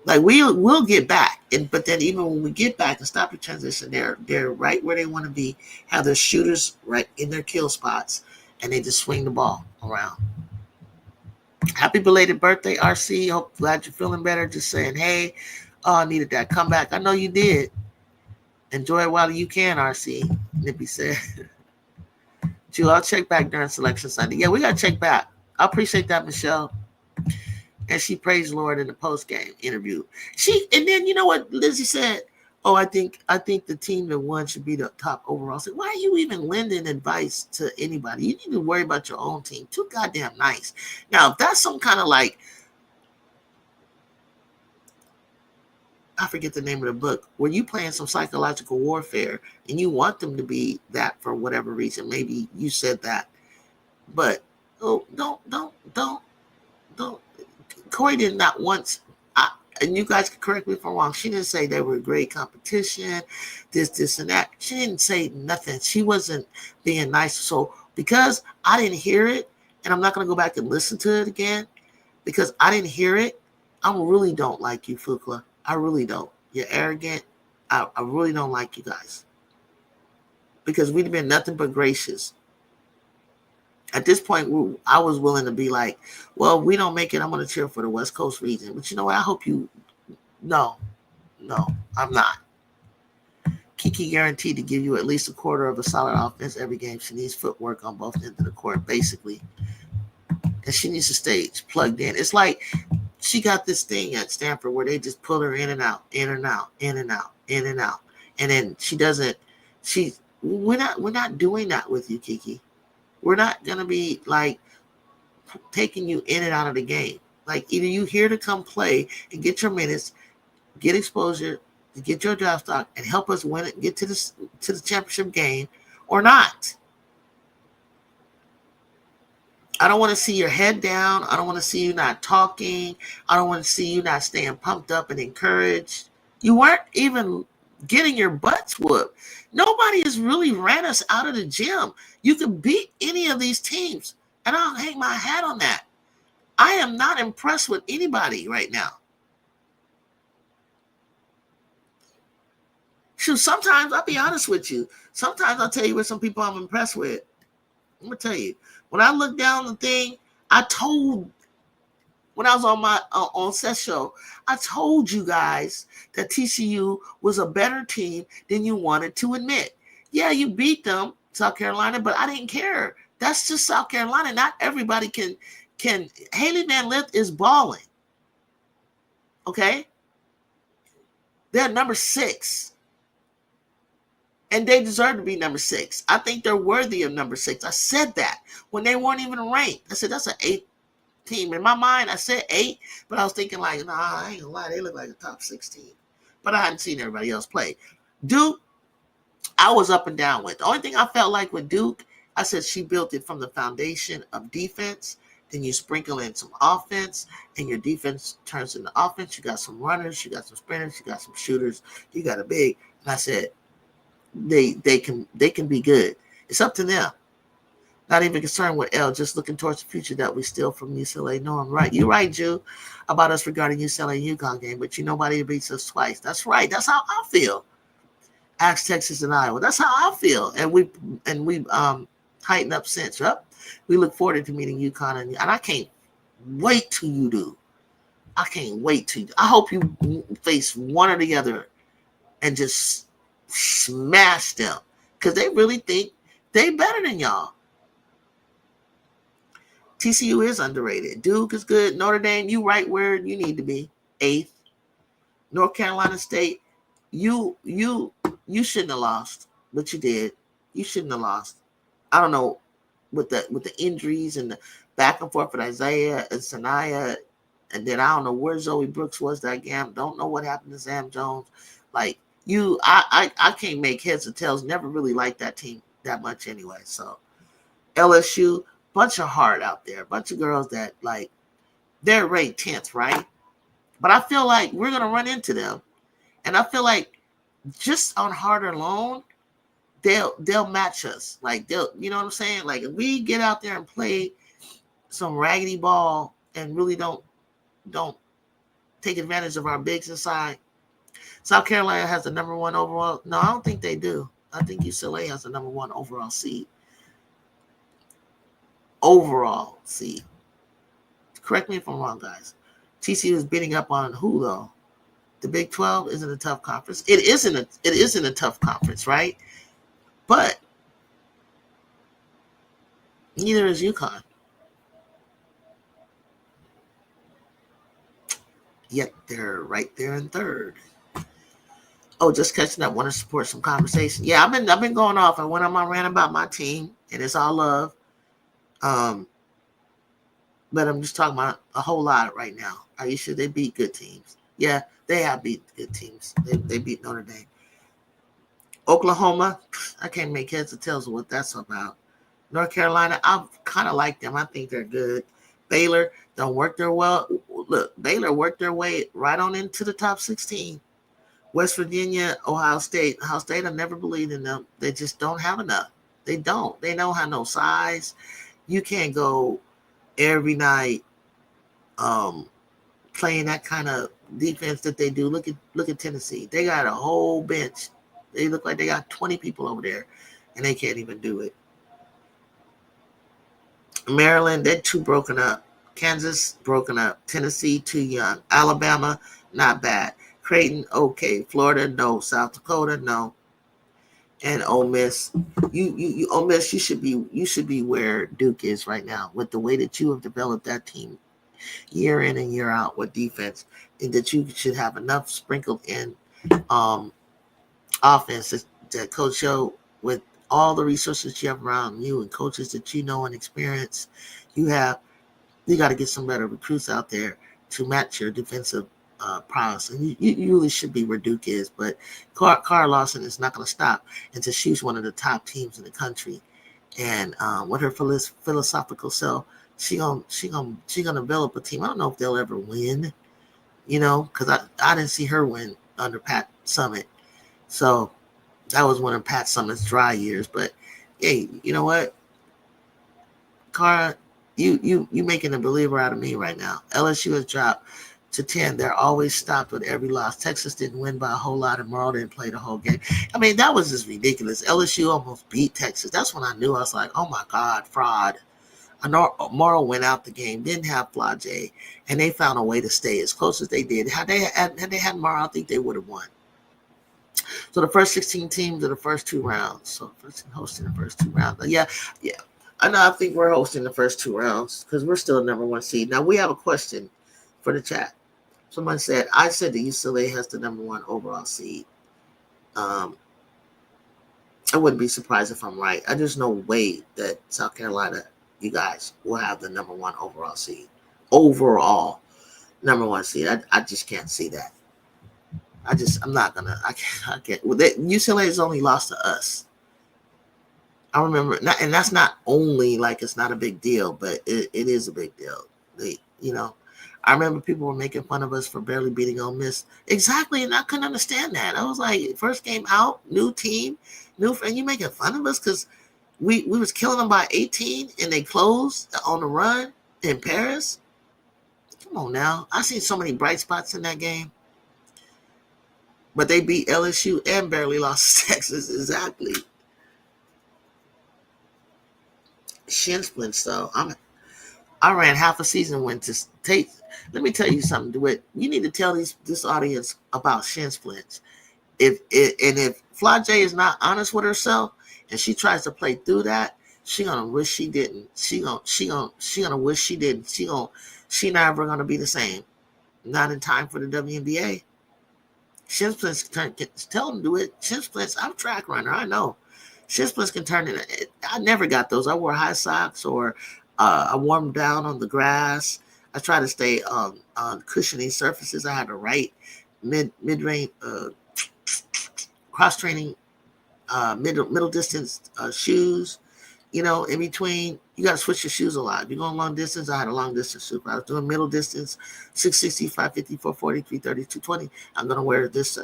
Like we'll get back, but then even when we get back and stop the transition, they're right where they want to be, have their shooters right in their kill spots, and they just swing the ball around. Happy belated birthday, RC. Glad you're feeling better. Just saying, hey, I needed that comeback. I know you did. Enjoy it while you can, RC. Nippy said. I'll check back during selection Sunday. Yeah, we got to check back. I appreciate that, Michelle. And she praised the Lord in the post game interview. And then you know what Lizzie said? Oh, I think the team that won should be the top overall. I said, why are you even lending advice to anybody? You need to worry about your own team. Too goddamn nice. Now, if that's some kind of like, I forget the name of the book, where you playing some psychological warfare and you want them to be that for whatever reason. Maybe you said that, but don't. Corey did not once. And you guys can correct me if I'm wrong. She didn't say they were great competition, this, and that. She didn't say nothing. She wasn't being nice. So because I didn't hear it, and I'm not going to go back and listen to it again, because I didn't hear it, I really don't like you, Fukla. I really don't. You're arrogant. I really don't like you guys. Because we'd have been nothing but gracious. At this point, I was willing to be like, well, we don't make it. I'm going to cheer for the West Coast region. But you know what? I hope you. No, I'm not. Kiki guaranteed to give you at least a quarter of a solid offense every game. She needs footwork on both ends of the court, basically. And she needs a stage plugged in. It's like she got this thing at Stanford where they just pull her in and out, in and out, in and out, in and out. And then she doesn't. We're not doing that with you, Kiki. We're not going to be like taking you in and out of the game. Like either you here to come play and get your minutes, get exposure, to get your draft stock, and help us win it, get to the championship game, or not. I don't want to see your head down. I don't want to see you not talking. I don't want to see you not staying pumped up and encouraged. You weren't even getting your butts whooped. Nobody has really ran us out of the gym. You could beat any of these teams, and I'll hang my hat on that. I am not impressed with anybody right now. Shoot, sometimes I'll be honest with you. Sometimes I'll tell you what some people I'm impressed with. I'm going to tell you. When I looked down the thing, when I was on my on Seth show, I told you guys that TCU was a better team than you wanted to admit. Yeah, you beat them, South Carolina, but I didn't care. That's just South Carolina. Not everybody can. Haley Van Lith is balling. Okay? They're number 6. And they deserve to be number 6. I think they're worthy of number 6. I said that when they weren't even ranked. I said, that's an 8 team. In my mind, I said 8, but I was thinking like, nah, I ain't gonna lie. They look like a top 16. But I hadn't seen everybody else play. Duke, I was up and down with. The only thing I felt like with Duke, I said she built it from the foundation of defense. Then you sprinkle in some offense, and your defense turns into offense. You got some runners, you got some sprinters, you got some shooters, you got a big. And I said, they can be good. It's up to them. Not even concerned with L, just looking towards the future that we steal from UCLA. No, I'm right. You're right, Jew, about us regarding UCLA and UConn game, but nobody beats us twice. That's right. That's how I feel. Ask Texas and Iowa. That's how I feel. And we tightened up since. Yep. We look forward to meeting UConn and I can't wait till you do. I can't wait to. I hope you face one or the other and just smash them because they really think they better than y'all. TCU is underrated. Duke is good. Notre Dame, you right where you need to be. 8th. North Carolina State, you shouldn't have lost, but you did. You shouldn't have lost. I don't know with the injuries and the back and forth with Isaiah and Sanaya, and then I don't know where Zoe Brooks was that game. Don't know what happened to Sam Jones. Like I can't make heads or tails. Never really liked that team that much anyway. So LSU, bunch of heart out there, bunch of girls that like they're ranked 10th, right? But I feel like we're gonna run into them, and I feel like just on heart alone, they'll match us. Like you know what I'm saying? Like if we get out there and play some raggedy ball and really don't take advantage of our bigs inside. South Carolina has the number 1 overall. No, I don't think they do. I think UCLA has the number 1 overall seed. Overall seed. Correct me if I'm wrong, guys. TCU is beating up on who though? The Big 12 isn't a tough conference. It isn't a tough conference, right? But neither is UConn. yet they're right there in third. Oh, just catching up. Want to support some conversation. Yeah, I've been going off. I went on my rant about my team, and it's all love. Um, but I'm just talking about a whole lot right now. Are you sure they beat good teams? Yeah, they have beat good teams. They beat Notre Dame. Oklahoma, I can't make heads or tails of what that's about. North Carolina, I kind of like them. I think they're good. Baylor don't work their well. Look, Baylor worked their way right on into the top 16. West Virginia, Ohio State. Ohio State, I never believed in them. They just don't have enough. They don't. They don't have no size. You can't go every night playing that kind of defense that they do. Look at Tennessee. They got a whole bench. They look like they got 20 people over there, and they can't even do it. Maryland, they're too broken up. Kansas, broken up. Tennessee, too young. Alabama, not bad. Creighton, okay. Florida, no. South Dakota, no. And Ole Miss, you Ole Miss, you should be where Duke is right now with the way that you have developed that team year in and year out with defense, and that you should have enough sprinkled in um, offense that Coach Joe, with all the resources you have around you and coaches that you know and experience, you have you got to get some better recruits out there to match your defensive prowess. And you really should be where Duke is. But Carl Lawson is not going to stop until she's one of the top teams in the country. And with her philosophical self, she gonna develop a team. I don't know if they'll ever win, because I didn't see her win under Pat Summitt. So that was one of Pat Summitt's dry years. But hey, you know what? Cara, you making a believer out of me right now. LSU has dropped to 10. They're always stopped with every loss. Texas didn't win by a whole lot, and Morrow didn't play the whole game. I mean, that was just ridiculous. LSU almost beat Texas. That's when I knew. I was like, oh my God, fraud. I know Morrow went out the game, didn't have Flage, and they found a way to stay as close as they did. Had they had Morrow, I think they would have won. So the first 16 teams are the first two rounds. So first hosting the first two rounds. Yeah. I know. I think we're hosting the first two rounds because we're still number one seed. Now we have a question for the chat. Someone said, I said that UCLA has the number one overall seed. Um, I wouldn't be surprised if I'm right. There's no way that South Carolina, you guys, will have the number one overall seed. Overall number one seed. I just can't see that. I'm not gonna. I can't. Well, UCLA has only lost to us. I remember, and that's not only like it's not a big deal, but it is a big deal. I remember people were making fun of us for barely beating Ole Miss. Exactly, and I couldn't understand that. I was like, first game out, new team, new friend. You making fun of us because we was killing them by 18, and they closed on the run in Paris. Come on now, I seen so many bright spots in that game, but they beat LSU and barely lost to Texas. Exactly. Shin splints though. I ran half a season when to take. Let me tell you something. Do it. You need to tell this audience about shin splints. If Fly J is not honest with herself and she tries to play through that, she gonna wish she didn't. She gonna wish she didn't. She never gonna be the same. Not in time for the WNBA. Shin splints tell them to do it. Shin splints. I'm a track runner. I know. Shin splints can turn into. I never got those. I wore high socks or I warmed down on the grass. I try to stay on cushiony surfaces. I had the right mid range cross training middle distance shoes. In between, you got to switch your shoes a lot. If you're going long distance, I had a long distance shoe. I was doing middle distance, 660, 550, 440, 330, 220. I'm going to wear this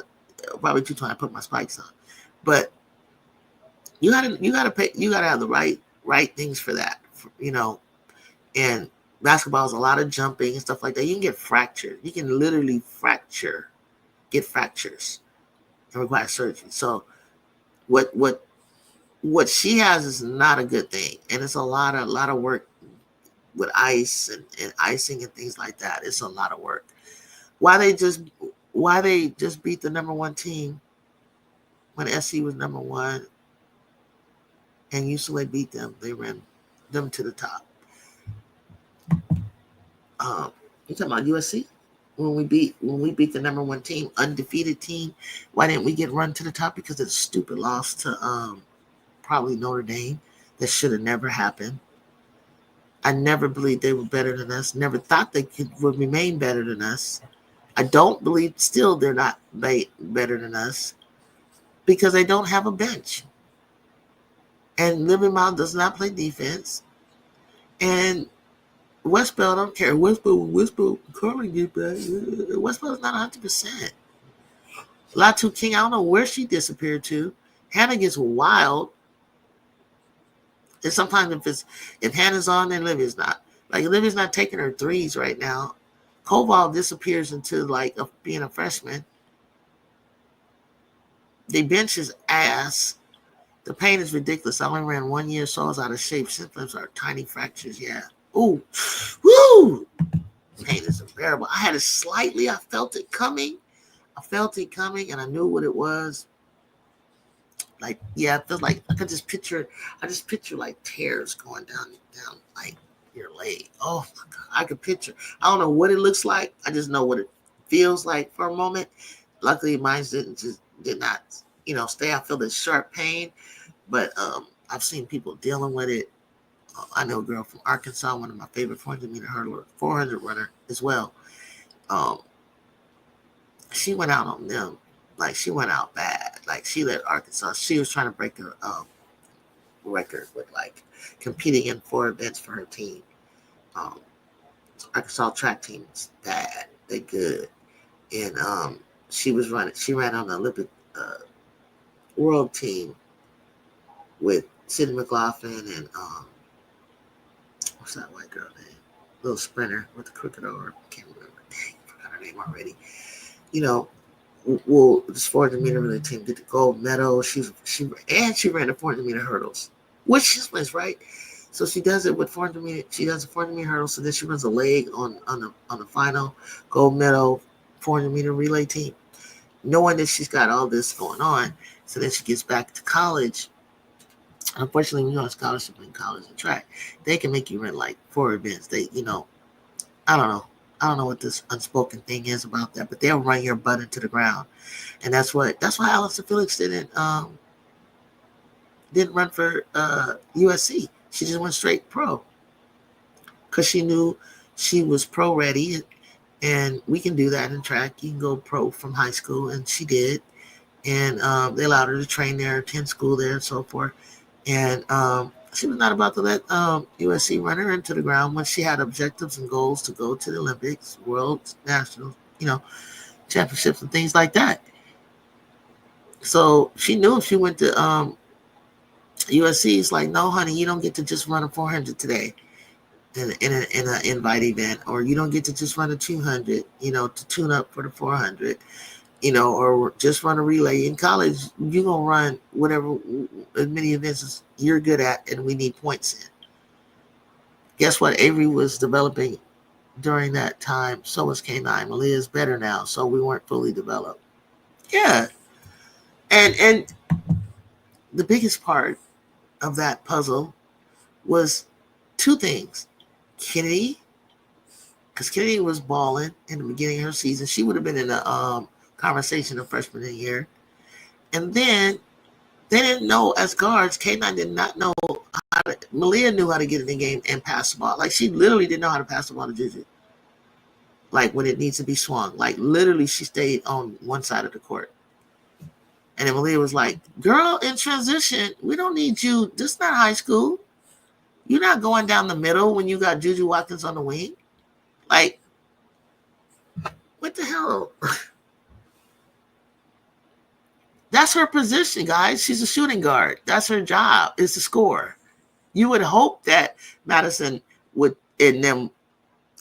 probably 220. I put my spikes on. But you gotta have the right things for that. And basketball is a lot of jumping and stuff like that. You can get fractured. You can literally get fractures and require surgery. So what she has is not a good thing, and it's a lot of work with ice and icing and things like that. It's a lot of work. Why they just beat the number one team when SC was number one and UCLA beat them? They ran them to the top. You talking about USC? when we beat the number one team, undefeated team, why didn't we get run to the top? Because of the stupid loss to probably Notre Dame. That should have never happened. I never believed they were better than us. Never thought they would remain better than us. I don't believe still they're not better than us because they don't have a bench. And Living Mount does not play defense. And Westbell, I don't care. Westbell, Carly get back. Westbell is not 100%. Latu King, I don't know where she disappeared to. Hannah gets wild. And sometimes if Hannah's on, then Livy's not. Like Livy's not taking her threes right now. Koval disappears into like being a freshman. They bench his ass. The pain is ridiculous. I only ran 1 year, so I was out of shape. Symptoms are tiny fractures. Yeah. Ooh. Woo! Pain is unbearable. I felt it coming. And I knew what it was. Like, yeah, it feels like I just picture like tears going down like your leg. Oh my God. I could picture. I don't know what it looks like. I just know what it feels like for a moment. Luckily mine did not, stay. I feel this sharp pain, but I've seen people dealing with it. I know a girl from Arkansas, one of my favorite 400-meter hurdler, 400 runner as well. She went out on them. Like, she went out bad. Like, she led Arkansas. She was trying to break her record with, like, competing in 4 events for her team. Arkansas track team is bad. They good. And she ran on the Olympic world team with Sydney McLaughlin and what's that white girl name? Little sprinter with the crooked arm. Can't remember. Dang, forgot her name already. Will this 400-meter relay team get the gold medal? She ran the 400-meter hurdles, which is right. So she does it with 400-meter. She does the 400-meter hurdles, so then she runs a leg on the final gold medal 400-meter relay team, knowing that she's got all this going on. So then she gets back to college. Unfortunately, when you're on scholarship in college and track, they can make you run like 4 events. I don't know. I don't know what this unspoken thing is about that, but they'll run your butt into the ground. And that's why Allyson Felix didn't run for USC. She just went straight pro because she knew she was pro ready, and we can do that in track. You can go pro from high school, and she did. And they allowed her to train there, attend school there, and so forth. And she was not about to let USC run her into the ground when she had objectives and goals to go to the Olympics, Worlds, Nationals, championships and things like that. So she knew if she went to USC, it's like, no, honey, you don't get to just run a 400 today in an invite event, or you don't get to just run a 200, to tune up for the 400. Or just run a relay. In college, you're going to run whatever, as many events as you're good at, and we need points in. Guess what? Avery was developing during that time. So was K9. Malia's better now, so we weren't fully developed. Yeah. And the biggest part of that puzzle was 2 things. Kennedy, because Kennedy was balling in the beginning of her season. She would have been in the conversation of freshman year. And then they didn't know as guards, K9 did not know Malia knew how to get in the game and pass the ball. Like, she literally didn't know how to pass the ball to Juju. Like, when it needs to be swung. Like, literally, she stayed on one side of the court. And then Malia was like, girl, in transition, we don't need you. This is not high school. You're not going down the middle when you got Juju Watkins on the wing. Like, what the hell? That's her position, guys. She's a shooting guard. That's her job, is to score. You would hope that Madison would, and them,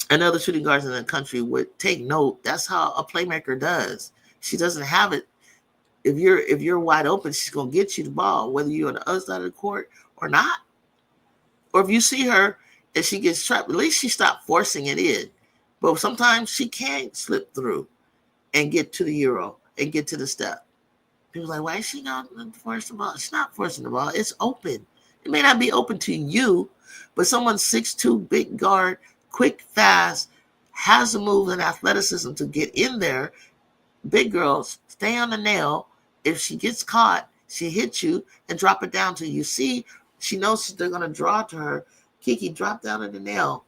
and other shooting guards in the country would take note. That's how a playmaker does. She doesn't have it. If you're wide open, she's gonna get you the ball, whether you're on the other side of the court or not. Or if you see her and she gets trapped, at least she stopped forcing it in. But sometimes she can slip through and get to the euro and get to the step. People are like, why is she not forcing the ball? She's not forcing the ball. It's open. It may not be open to you, but someone 6'2", big guard, quick, fast, has the move and athleticism to get in there. Big girls stay on the nail. If she gets caught, she hits you and drop it down to you. See, she knows they're going to draw to her. Kiki, drop down at the nail.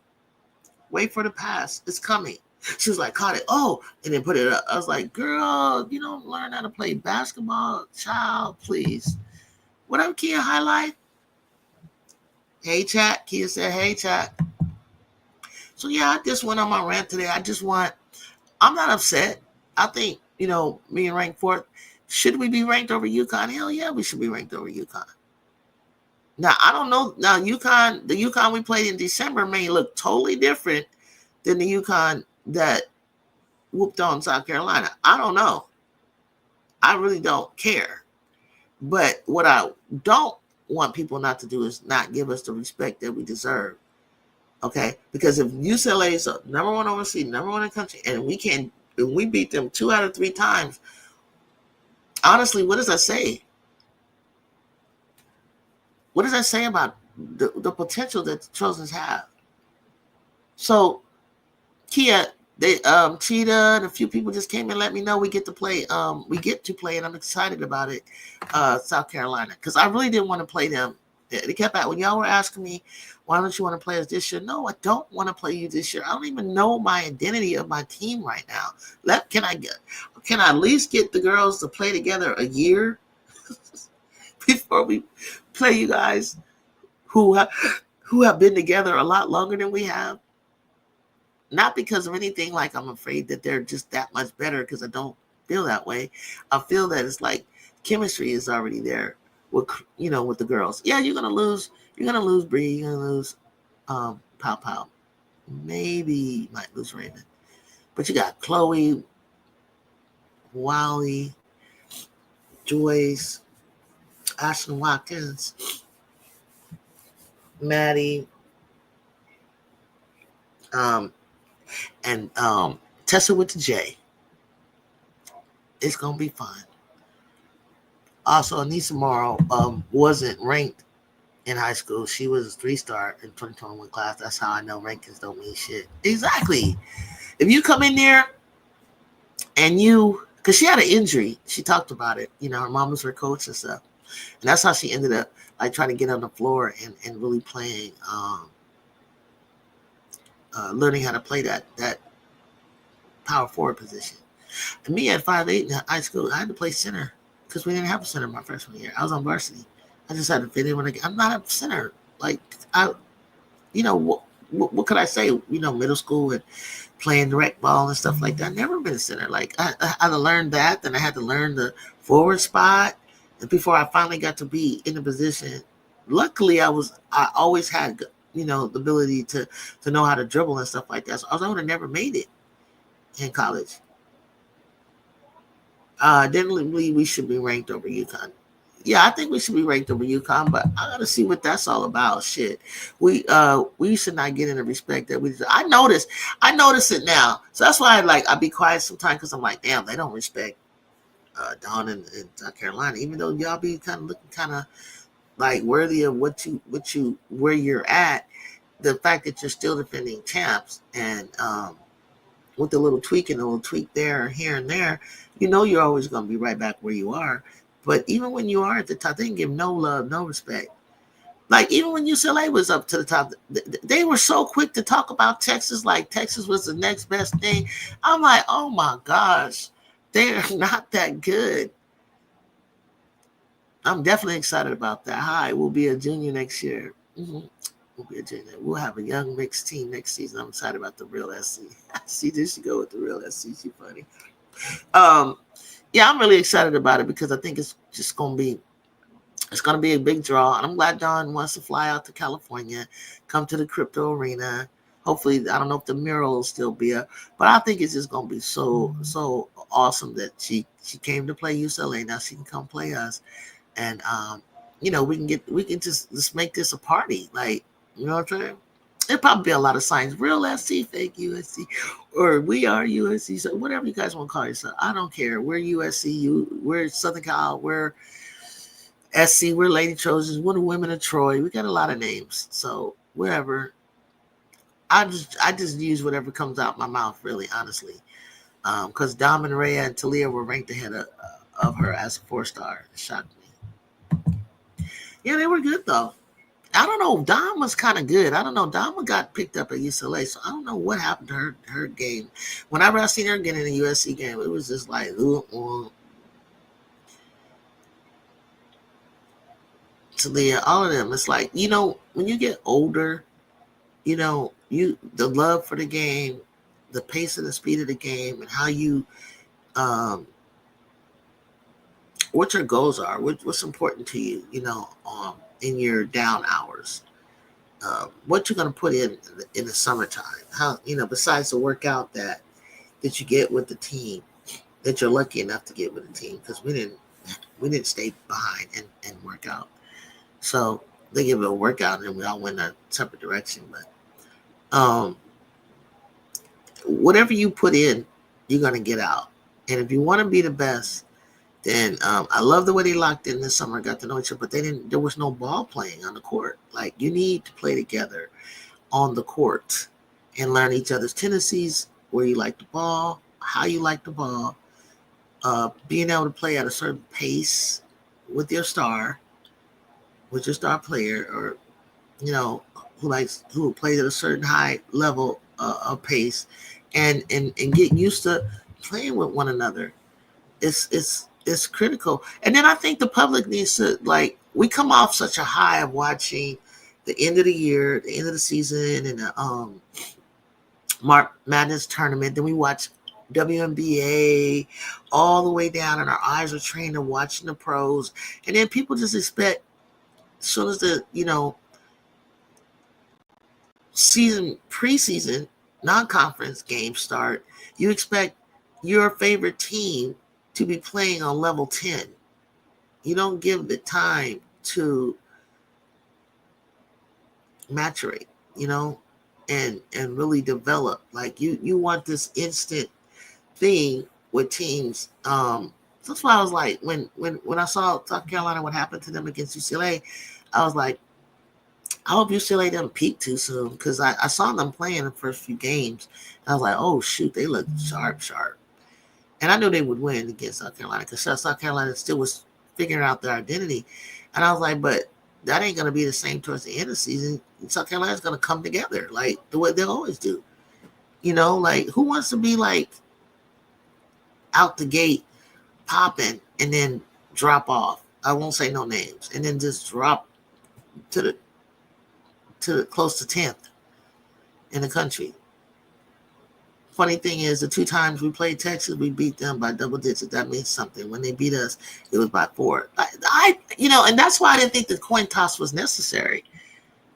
Wait for the pass. It's coming. She was like, caught it. Oh, and then put it up. I was like, girl, you don't learn how to play basketball, child, please. What up, Kia Highlight? Hey, chat. Kia said, hey, chat. So, yeah, I just went on my rant today. I'm not upset. I think, being ranked fourth, should we be ranked over UConn? Hell yeah, we should be ranked over UConn. Now, I don't know. Now, the UConn we played in December may look totally different than the UConn that whooped on South Carolina. I don't know. I really don't care. But what I don't want people not to do is not give us the respect that we deserve. Okay? Because if UCLA is a number one overseas, number one in the country, and we beat them 2 out of 3 times, honestly, what does that say? What does that say about the potential that the Trojans have? So, Kia, Cheetah and a few people just came and let me know we get to play, and I'm excited about it, South Carolina, because I really didn't want to play them. They kept at when y'all were asking me, why don't you want to play us this year? No, I don't want to play you this year. I don't even know my identity of my team right now. Can I at least get the girls to play together a year before we play you guys who have been together a lot longer than we have? Not because of anything like I'm afraid that they're just that much better, because I don't feel that way. I feel that it's like chemistry is already there with the girls. Yeah, you're gonna lose. You're gonna lose Bree. You're gonna lose Pow Pow. Maybe you might lose Raymond, but you got Chloe, Wally, Joyce, Ashton Watkins, Maddie, and Tessa with the J. It's gonna be fun. Also, Anissa Morrow wasn't ranked in high school. She was a 3-star in 2021 class. That's how I know rankings don't mean shit. Exactly. If you come in there and because she had an injury, she talked about it. Her mom was her coach and stuff, and that's how she ended up like trying to get on the floor and really playing, learning how to play that power forward position. And me at 5'8" in high school, I had to play center because we didn't have a center my freshman year. I was on varsity. I just had to fit in I'm not a center. Like what could I say? Middle school and playing direct ball and stuff like that. I've never been a center. Like I had to learn that, then I had to learn the forward spot, and before I finally got to be in the position. Luckily, I always had the ability to know how to dribble and stuff like that. So I would have never made it in college. Didn't believe we should be ranked over UConn. Yeah, I think we should be ranked over UConn, but I gotta see what that's all about. Shit, we should not get in the respect that we. I notice it now, so that's why I be quiet sometimes, because I'm like, damn, they don't respect Dawn in South Carolina, even though y'all be kind of looking kind of like worthy of where you're at. The fact that you're still defending champs and with a little tweak there, here and there, you're always going to be right back where you are. But even when you are at the top, they didn't give no love, no respect. Like, even when UCLA was up to the top, they were so quick to talk about Texas, like Texas was the next best thing. I'm like, oh my gosh, they're not that good. I'm definitely excited about that. Hi, we'll be a junior next year. Mm-hmm. We'll be a junior. We'll have a young mixed team next season. I'm excited about the real SC. See, this should go with the real SC. She's funny. Yeah, I'm really excited about it because I think it's just going to be a big draw. And I'm glad Dawn wants to fly out to California, come to the crypto arena. Hopefully, I don't know if the mural will still be up, but I think it's just going to be so awesome that she came to play UCLA. Now she can come play us. And, we can just make this a party. Like, you know what I'm saying? There'll probably be a lot of signs. Real SC, fake USC, or we are USC. So whatever you guys want to call yourself. I don't care. We're USC. We're Southern Cal. We're SC. We're Lady Trojans. We're the Women of Troy. We got a lot of names. So wherever. I just use whatever comes out my mouth, really, honestly. Because Dom and Rhea and Talia were ranked ahead of her as a 4-star. It shocked me. Yeah, they were good though. I don't know. Dom was kind of good. I don't know. Dom got picked up at UCLA, so I don't know what happened to her game. Whenever I seen her get in a USC game, it was just like, Talia, all of them. It's like, when you get older, the love for the game, the pace and the speed of the game, and how you what your goals are, what's important to you, in your down hours, what you're going to put in the summertime, how, besides the workout that you get with the team, that you're lucky enough to get with the team, because we didn't stay behind and work out. So they give it a workout and we all went a separate direction. But whatever you put in, you're going to get out. And if you want to be the best, then I love the way they locked in this summer, got to know each other, but there was no ball playing on the court. Like, you need to play together on the court and learn each other's tendencies, where you like the ball, how you like the ball, being able to play at a certain pace with your star player, or who plays at a certain high level of pace, and get used to playing with one another. It's critical. And then I think the public needs to, like, we come off such a high of watching the end of the year, the end of the season, and the March Madness tournament. Then we watch WNBA all the way down, and our eyes are trained to watching the pros. And then people just expect, as soon as the preseason non-conference games start, you expect your favorite team to be playing on level 10. You don't give the time to maturate, and really develop. Like, you want this instant thing with teams. That's why I was like, when I saw South Carolina, what happened to them against UCLA, I was like, I hope UCLA doesn't peak too soon, because I saw them playing the first few games. I was like, oh shoot, they look sharp. And I knew they would win against South Carolina, because South Carolina still was figuring out their identity. And I was like, but that ain't going to be the same towards the end of the season. South Carolina's going to come together like the way they always do. Like, who wants to be like out the gate popping and then drop off? I won't say no names. And then just drop to the close to 10th in the country. Funny thing is, the 2 times we played Texas, we beat them by double digits. That means something. When they beat us, it was by 4. And that's why I didn't think the coin toss was necessary.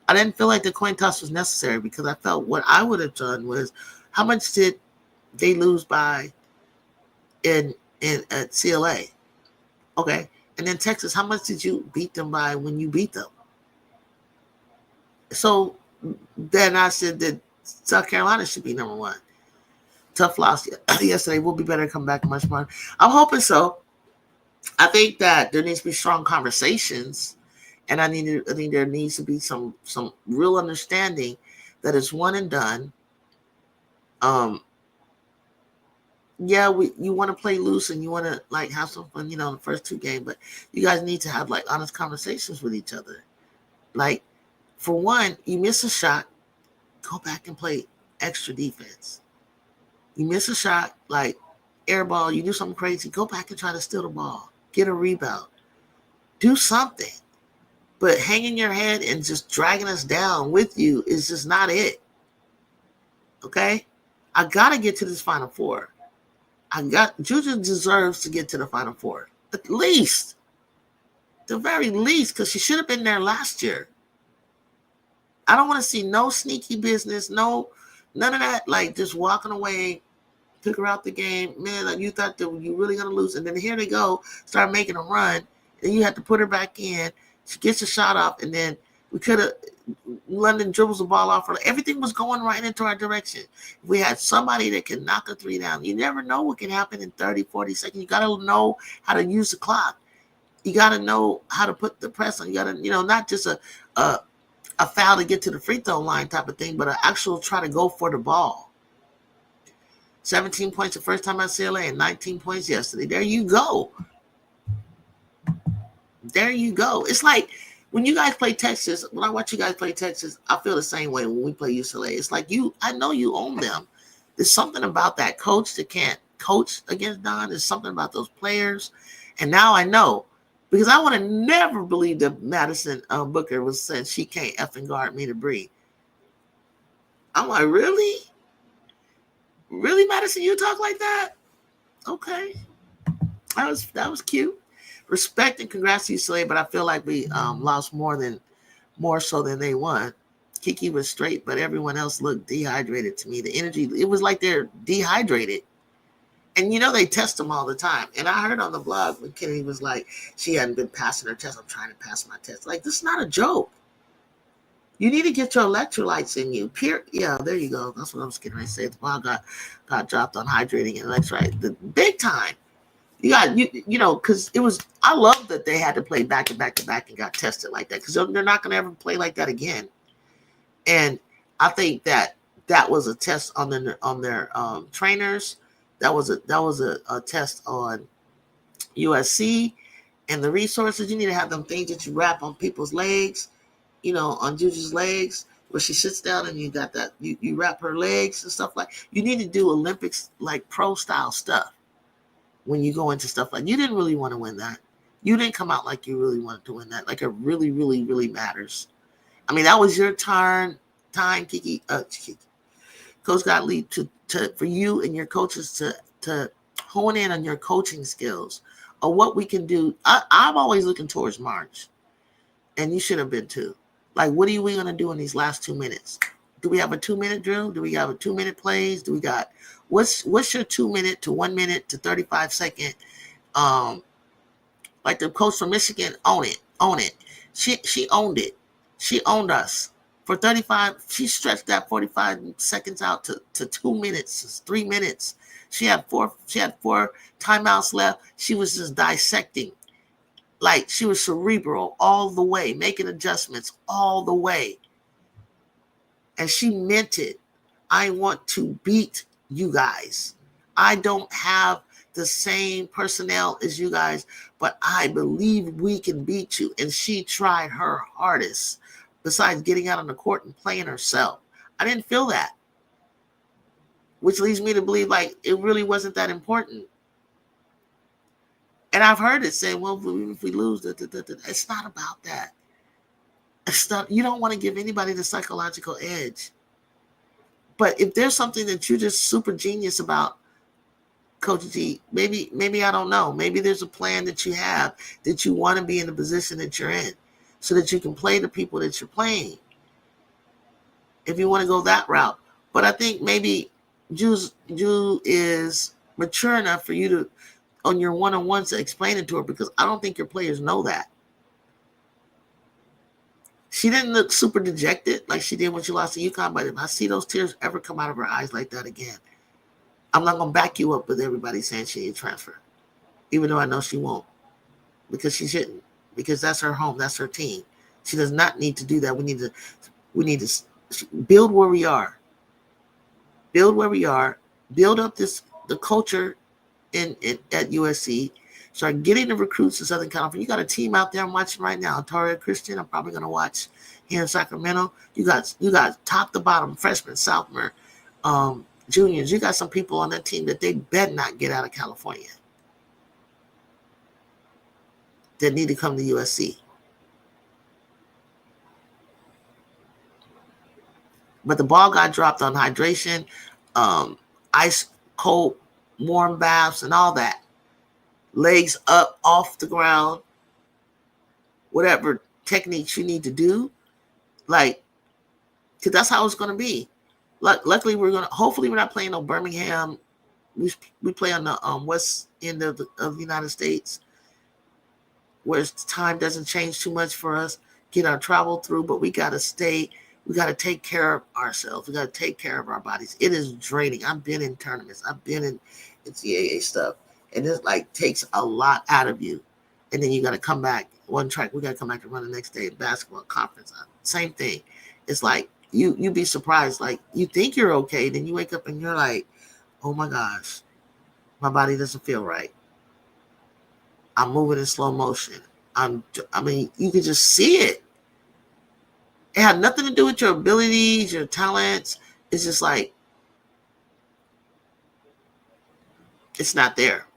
I didn't feel like the coin toss was necessary, because I felt what I would have done was, how much did they lose by at CLA? Okay. And then Texas, how much did you beat them by when you beat them? So then I said that South Carolina should be number 1. Tough loss yesterday. We'll be better to come back much more. I'm hoping so. I think that there needs to be strong conversations, and I think there needs to be some real understanding that it's one and done. You want to play loose and you want to like have some fun, the first 2 games, but you guys need to have like honest conversations with each other. Like, for one, you miss a shot, go back and play extra defense. You miss a shot, like air ball, you do something crazy, go back and try to steal the ball, get a rebound, do something. But hanging your head and just dragging us down with you is just not it. Okay? I got to get to this Final Four. Juju deserves to get to the Final Four. At least. The very least, because she should have been there last year. I don't want to see no sneaky business, none of that, like just walking away, took her out the game. Man, like, you thought that you really going to lose. And then here they go, start making a run. And you have to put her back in. She gets a shot off. And then we could have, London dribbles the ball off her. Everything was going right into our direction. If we had somebody that can knock a 3 down, you never know what can happen in 30, 40 seconds. You got to know how to use the clock. You got to know how to put the press on. You got to, not just a a foul to get to the free throw line type of thing, but an actual try to go for the ball. 17 points the first time at CLA and 19 points yesterday. There you go. There you go. It's like when you guys play Texas, when I watch you guys play Texas, I feel the same way when we play UCLA. It's like I know you own them. There's something about that coach that can't coach against Don. There's something about those players. And now I know, because I would have never believed that Madison Booker was saying she can't effing guard me to breathe. I'm like, really? Really, Madison, you talk like that? Okay. That was cute. Respect and congrats to UCLA, but I feel like we lost more so than they won. Kiki was straight, but everyone else looked dehydrated to me. The energy, it was like they're dehydrated. And they test them all the time. And I heard on the blog when Kennedy was like, she hadn't been passing her test. I'm trying to pass my test. Like, this is not a joke. You need to get your electrolytes in you. Yeah, there you go. That's what I was getting ready to say. The blog got dropped on hydrating and electrolytes. The big time. Because I love that they had to play back to back to back and got tested like that, because they're not going to ever play like that again. And I think that was a test on their trainers. That was a test on USC and the resources. You need to have them things that you wrap on people's legs, on Juju's legs, where she sits down and you got that, you wrap her legs and stuff like. You need to do Olympics like pro style stuff when you go into stuff like. You didn't really want to win that. You didn't come out like you really wanted to win that. Like, it really, really, really matters. I mean, that was your time, Kiki. Coach Gottlieb, for you and your coaches to hone in on your coaching skills or what we can do. I'm always looking towards March, and you should have been too. Like, what are we going to do in these last 2 minutes? Do we have a 2-minute drill? Do we have a 2-minute plays? Do we got what's your 2-minute to 1 minute to 35-second? Like the coach from Michigan, own it. She owned it. She owned us. For 35, she stretched that 45 seconds out to 2 minutes, 3 minutes. She had four timeouts left. She was just dissecting. Like, she was cerebral all the way, making adjustments all the way. And she meant it. I want to beat you guys. I don't have the same personnel as you guys, but I believe we can beat you. And she tried her hardest, besides getting out on the court and playing herself. I didn't feel that, which leads me to believe like it really wasn't that important. And I've heard it say, well, if we lose, it's not about that. It's not, you don't want to give anybody the psychological edge. But if there's something that you're just super genius about, Coach G, maybe I don't know. Maybe there's a plan that you have that you want to be in the position that you're in so that you can play the people that you're playing. If you want to go that route. But I think maybe Ju is mature enough for you to, on your one-on-ones, to explain it to her, because I don't think your players know that. She didn't look super dejected like she did when she lost to UConn, but if I see those tears ever come out of her eyes like that again, I'm not going to back you up with everybody saying she need to transfer, even though I know she won't, because she shouldn't, because that's her home, that's her team. She does not need to do that. We need to build where we are. Build where we are. Build up the culture at USC. Start getting the recruits in Southern California. You got a team out there I'm watching right now. Taria Christian, I'm probably going to watch here in Sacramento. You got top to bottom freshmen, sophomore, juniors. You got some people on that team that they better not get out of California, that need to come to USC. But the ball got dropped on hydration, ice, cold, warm baths, and all that. Legs up, off the ground, whatever techniques you need to do. Like, because that's how it's going to be. Luckily, hopefully we're not playing no Birmingham. We play on the west end of the United States, where time doesn't change too much for us. Get our travel through, but we got to take care of ourselves. We got to take care of our bodies. It is draining. I've been in tournaments. I've been in NCAA stuff. And it like takes a lot out of you. And then you got to come back one track. We got to come back and run the next day in basketball conference. Same thing. It's like you be surprised. Like you think you're okay, then you wake up and you're like, oh my gosh, my body doesn't feel right. I'm moving in slow motion. I mean, you can just see it. It had nothing to do with your abilities, your talents. It's just like it's not there.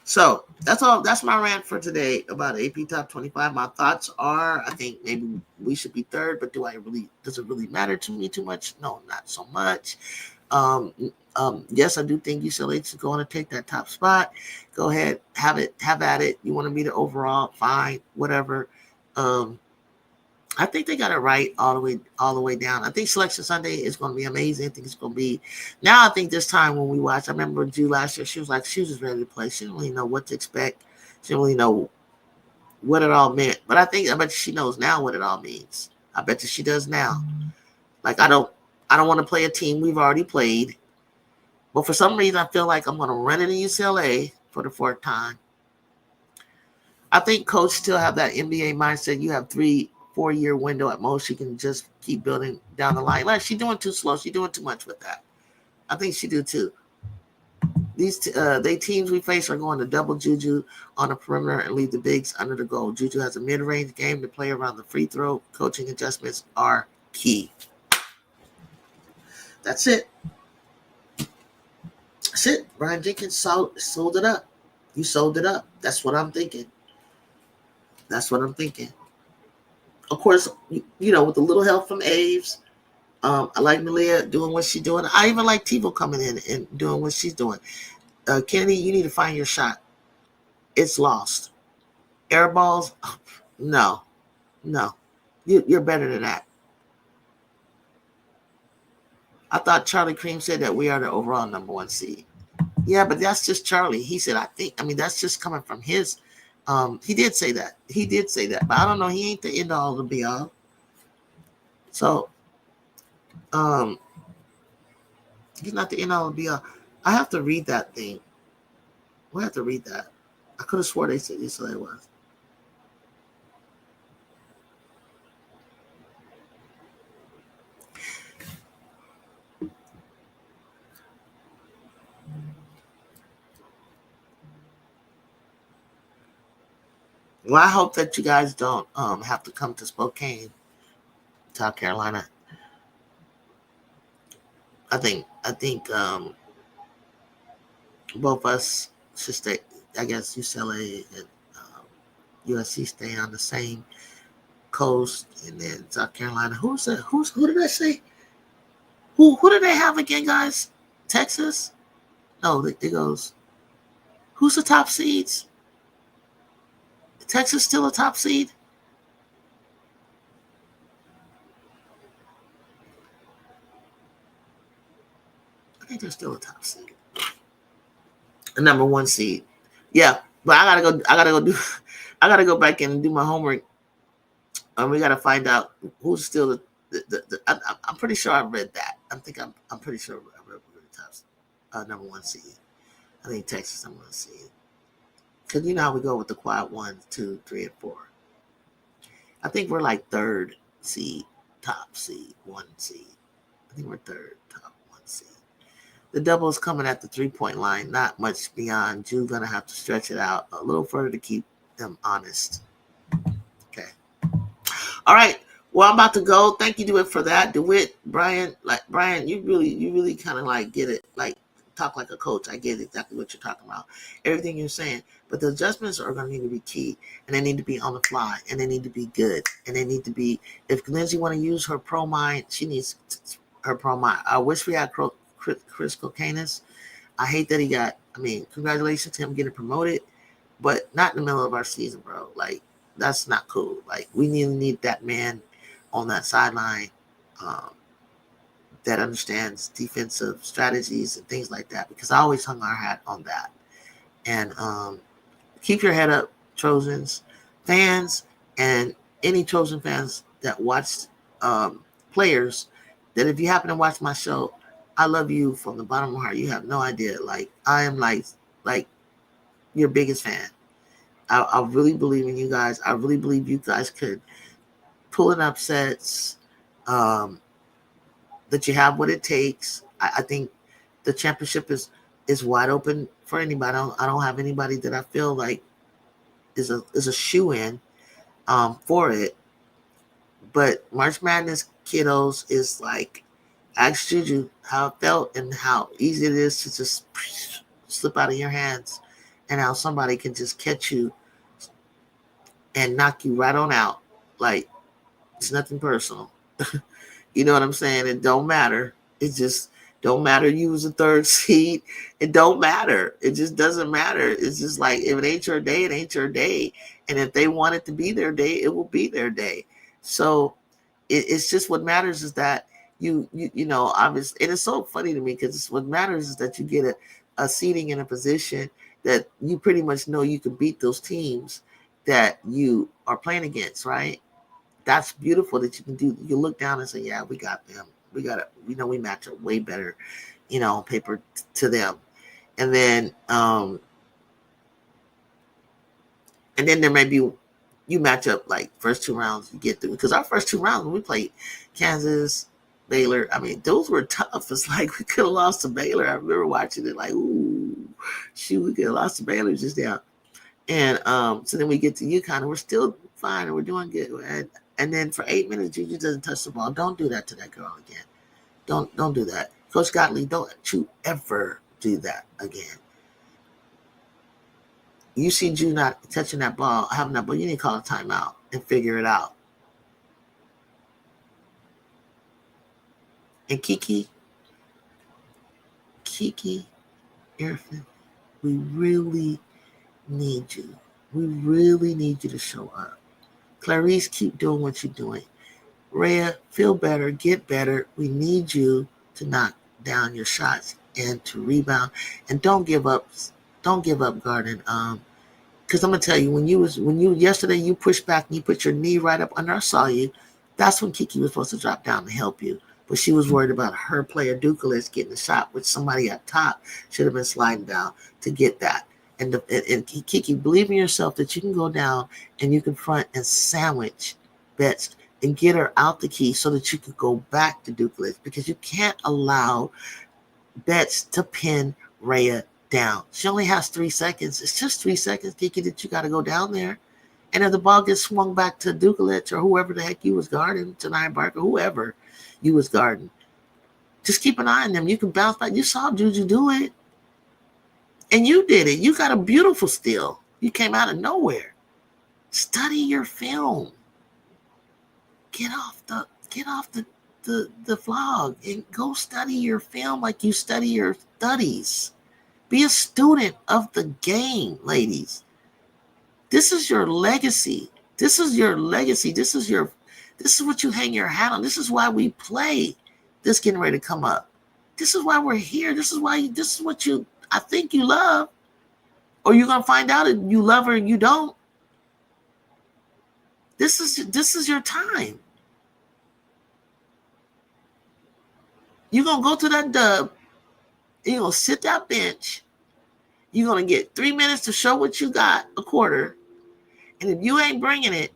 So that's all. That's my rant for today about AP Top 25. My thoughts are, I think maybe we should be third, but does it really matter to me too much? No, not so much. Yes, I do think UCLA is going to take that top spot. Go ahead, have at it. You want to be the overall, fine, whatever. I think they got it right all the way down. I think Selection Sunday is going to be amazing. I think it's going to be. Now I think this time when we watch, I remember Jew last year. She was just ready to play. She didn't really know what to expect. She didn't really know what it all meant. But I bet she knows now what it all means. I bet you she does now. Like I don't want to play a team we've already played. But for some reason, I feel like I'm going to run into UCLA for the fourth time. I think coach still have that NBA mindset. You have 3-4 year window at most. You can just keep building down the line. Like she's doing too slow. She's doing too much with that. I think she do too. These teams we face are going to double Juju on the perimeter and leave the bigs under the goal. Juju has a mid-range game to play around the free throw. Coaching adjustments are key. That's it. That's it. Brian Jenkins sold it up. You sold it up. That's what I'm thinking. Of course, with a little help from Aves. I like Malia doing what she's doing. I even like Tivo coming in and doing what she's doing. Kennedy, you need to find your shot. It's lost. Air balls, no. You're better than that. I thought Charlie Cream said that we are the overall number 1 seed. Yeah, but that's just Charlie. He said, that's just coming from his. He did say that. But I don't know. He ain't the end all to be all. So, he's not the end all to be all. I have to read that thing. We'll have to read that. I could have swore they said UCLA was. Well, I hope that you guys don't have to come to Spokane, South Carolina. I think both of us should stay. I guess UCLA and USC stay on the same coast, and then South Carolina. Who did I say? Who did they have again, guys? Texas? No, it goes. Who's the top seeds? Texas still a top seed? I think they're still a top seed. A number 1 seed. Yeah, but I gotta go back and do my homework. We gotta find out who's still I'm pretty sure I read that. I'm pretty sure I read the top number 1 seed. I think Texas number 1 seed. Because you know how we go with the quad 1, 2, 3, and 4. I think we're like 3rd seed, top seed, 1 seed. I think we're 3rd, top 1 seed. The double is coming at the 3-point line, not much beyond. You're going to have to stretch it out a little further to keep them honest. Okay. All right. Well, I'm about to go. Thank you, DeWitt, for that. DeWitt, Brian, you really kind of like get it, like talk like a coach. I get exactly what you're talking about, everything you're saying. But the adjustments are going to need to be key, and they need to be on the fly, and they need to be good, and they need to be. If Lindsay want to use her pro mind, she needs her pro mind. I wish we had Chris Kokanis. I hate that he got. Congratulations to him getting promoted, but not in the middle of our season, bro. Like that's not cool. Like we need that man on that sideline that understands defensive strategies and things like that, because I always hung our hat on that. And keep your head up, Trojans fans, and any Trojan fans that watch players, that if you happen to watch my show, I love you from the bottom of my heart. You have no idea. Like I am like your biggest fan. I really believe in you guys. I really believe you guys could pulling upsets, that you have what it takes. I think the championship is wide open for anybody. I don't have anybody that I feel like is a shoe in for it. But March Madness, kiddos, is like, ask Juju how it felt and how easy it is to just slip out of your hands, and how somebody can just catch you and knock you right on out. Like, it's nothing personal. You know what I'm saying? It don't matter. It just don't matter. You was a third seed. It don't matter. It just doesn't matter. It's just like, if it ain't your day, it ain't your day. And if they want it to be their day, it will be their day. So it's just, what matters is that you know, obviously, and it's so funny to me because what matters is that you get a seating in a position that you pretty much know you can beat those teams that you are playing against, right? That's beautiful that you can do. You look down and say, yeah, we got them. We got it. We know we match up way better, you know, on paper to them. And then there may be, you match up like first two rounds you get through, because our first two rounds when we played Kansas, Baylor, I mean, those were tough. It's like we could have lost to Baylor. I remember watching it like, ooh, shoot, we could have lost to Baylor just now. And so then we get to UConn and we're still fine and we're doing good. And then for 8 minutes, Juju doesn't touch the ball. Don't do that to that girl again. Don't do that. Coach Gottlieb, don't you ever do that again. You see Juju not touching that ball, having that ball, you need to call a timeout and figure it out. And Kiki, Irfin, we really need you. We really need you to show up. Clarice, keep doing what you're doing. Rhea, feel better, get better. We need you to knock down your shots and to rebound. And don't give up. Don't give up, Garden. Because I'm gonna tell you, when you yesterday you pushed back and you put your knee right up under. I saw you. That's when Kiki was supposed to drop down to help you. But she was worried about her player Dukeles getting a shot, which somebody up top should have been sliding down to get that. And Kiki, believe in yourself that you can go down and you can front and sandwich Betts and get her out the key so that you could go back to Dukeles, because you can't allow Betts to pin Rhea down. She only has 3 seconds. It's just 3 seconds, Kiki, that you got to go down there. And if the ball gets swung back to Dukeles or whoever the heck you was guarding, Tanaya Barker, whoever you was guarding, just keep an eye on them. You can bounce back. You saw Juju do it. And you did it. You got a beautiful steal. You came out of nowhere. Study your film. Get off the vlog and go study your film like you study your studies. Be a student of the game, ladies. This is your legacy. This is your legacy. This is what you hang your hat on. This is why we play this getting ready to come up. This is why we're here. This is what I think you love. Or you're gonna find out if you love her and you don't. This is your time. You're gonna go to that dub, you're gonna sit that bench, you're gonna get 3 minutes to show what you got, a quarter. And if you ain't bringing it,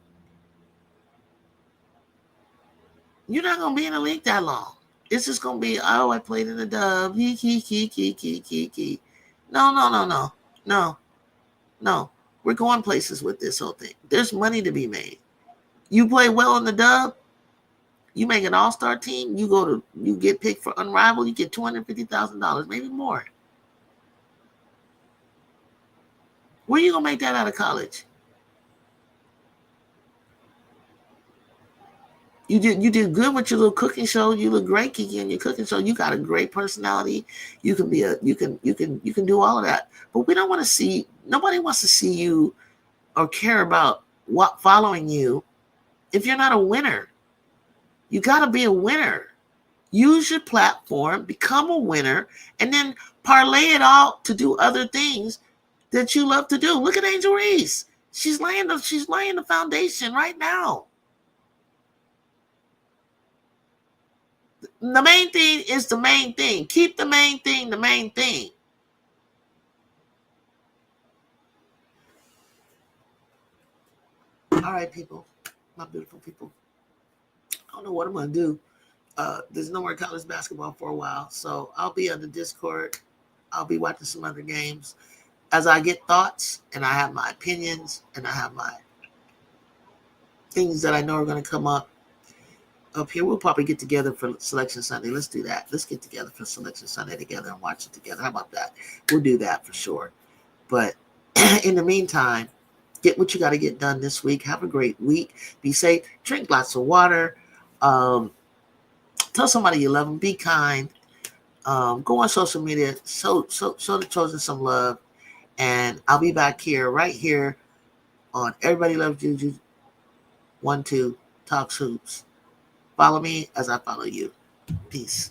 you're not gonna be in the league that long. It's just gonna be, oh, I played in the dub. No. We're going places with this whole thing. There's money to be made. You play well in the dub, you make an all-star team, you get picked for Unrivaled, you get $250,000, maybe more. Where are you gonna make that out of college? You did good with your little cooking show. You look great, Kiki, in your cooking show. You got a great personality. You can do all of that. But we don't want to see. Nobody wants to see you or care about what following you if you're not a winner. You got to be a winner. Use your platform, become a winner, and then parlay it all to do other things that you love to do. Look at Angel Reese. She's laying the foundation right now. The main thing is the main thing. Keep the main thing the main thing. All right, people, my beautiful people. don't know what I'm going to do. There's no more college basketball for a while, so I'll be on the Discord. I'll be watching some other games. As I get thoughts and I have my opinions and I have my things that I know are going to come up here, we'll probably get together for Selection Sunday. Let's do that. Let's get together for Selection Sunday together and watch it together. How about that? We'll do that for sure. But in the meantime, get what you got to get done this week. Have a great week. Be safe. Drink lots of water. Tell somebody you love them. Be kind. Go on social media. Show the chosen some love. And I'll be back here, right here on Everybody Loves Juju 1-2 Talks Hoops. Follow me as I follow you. Peace.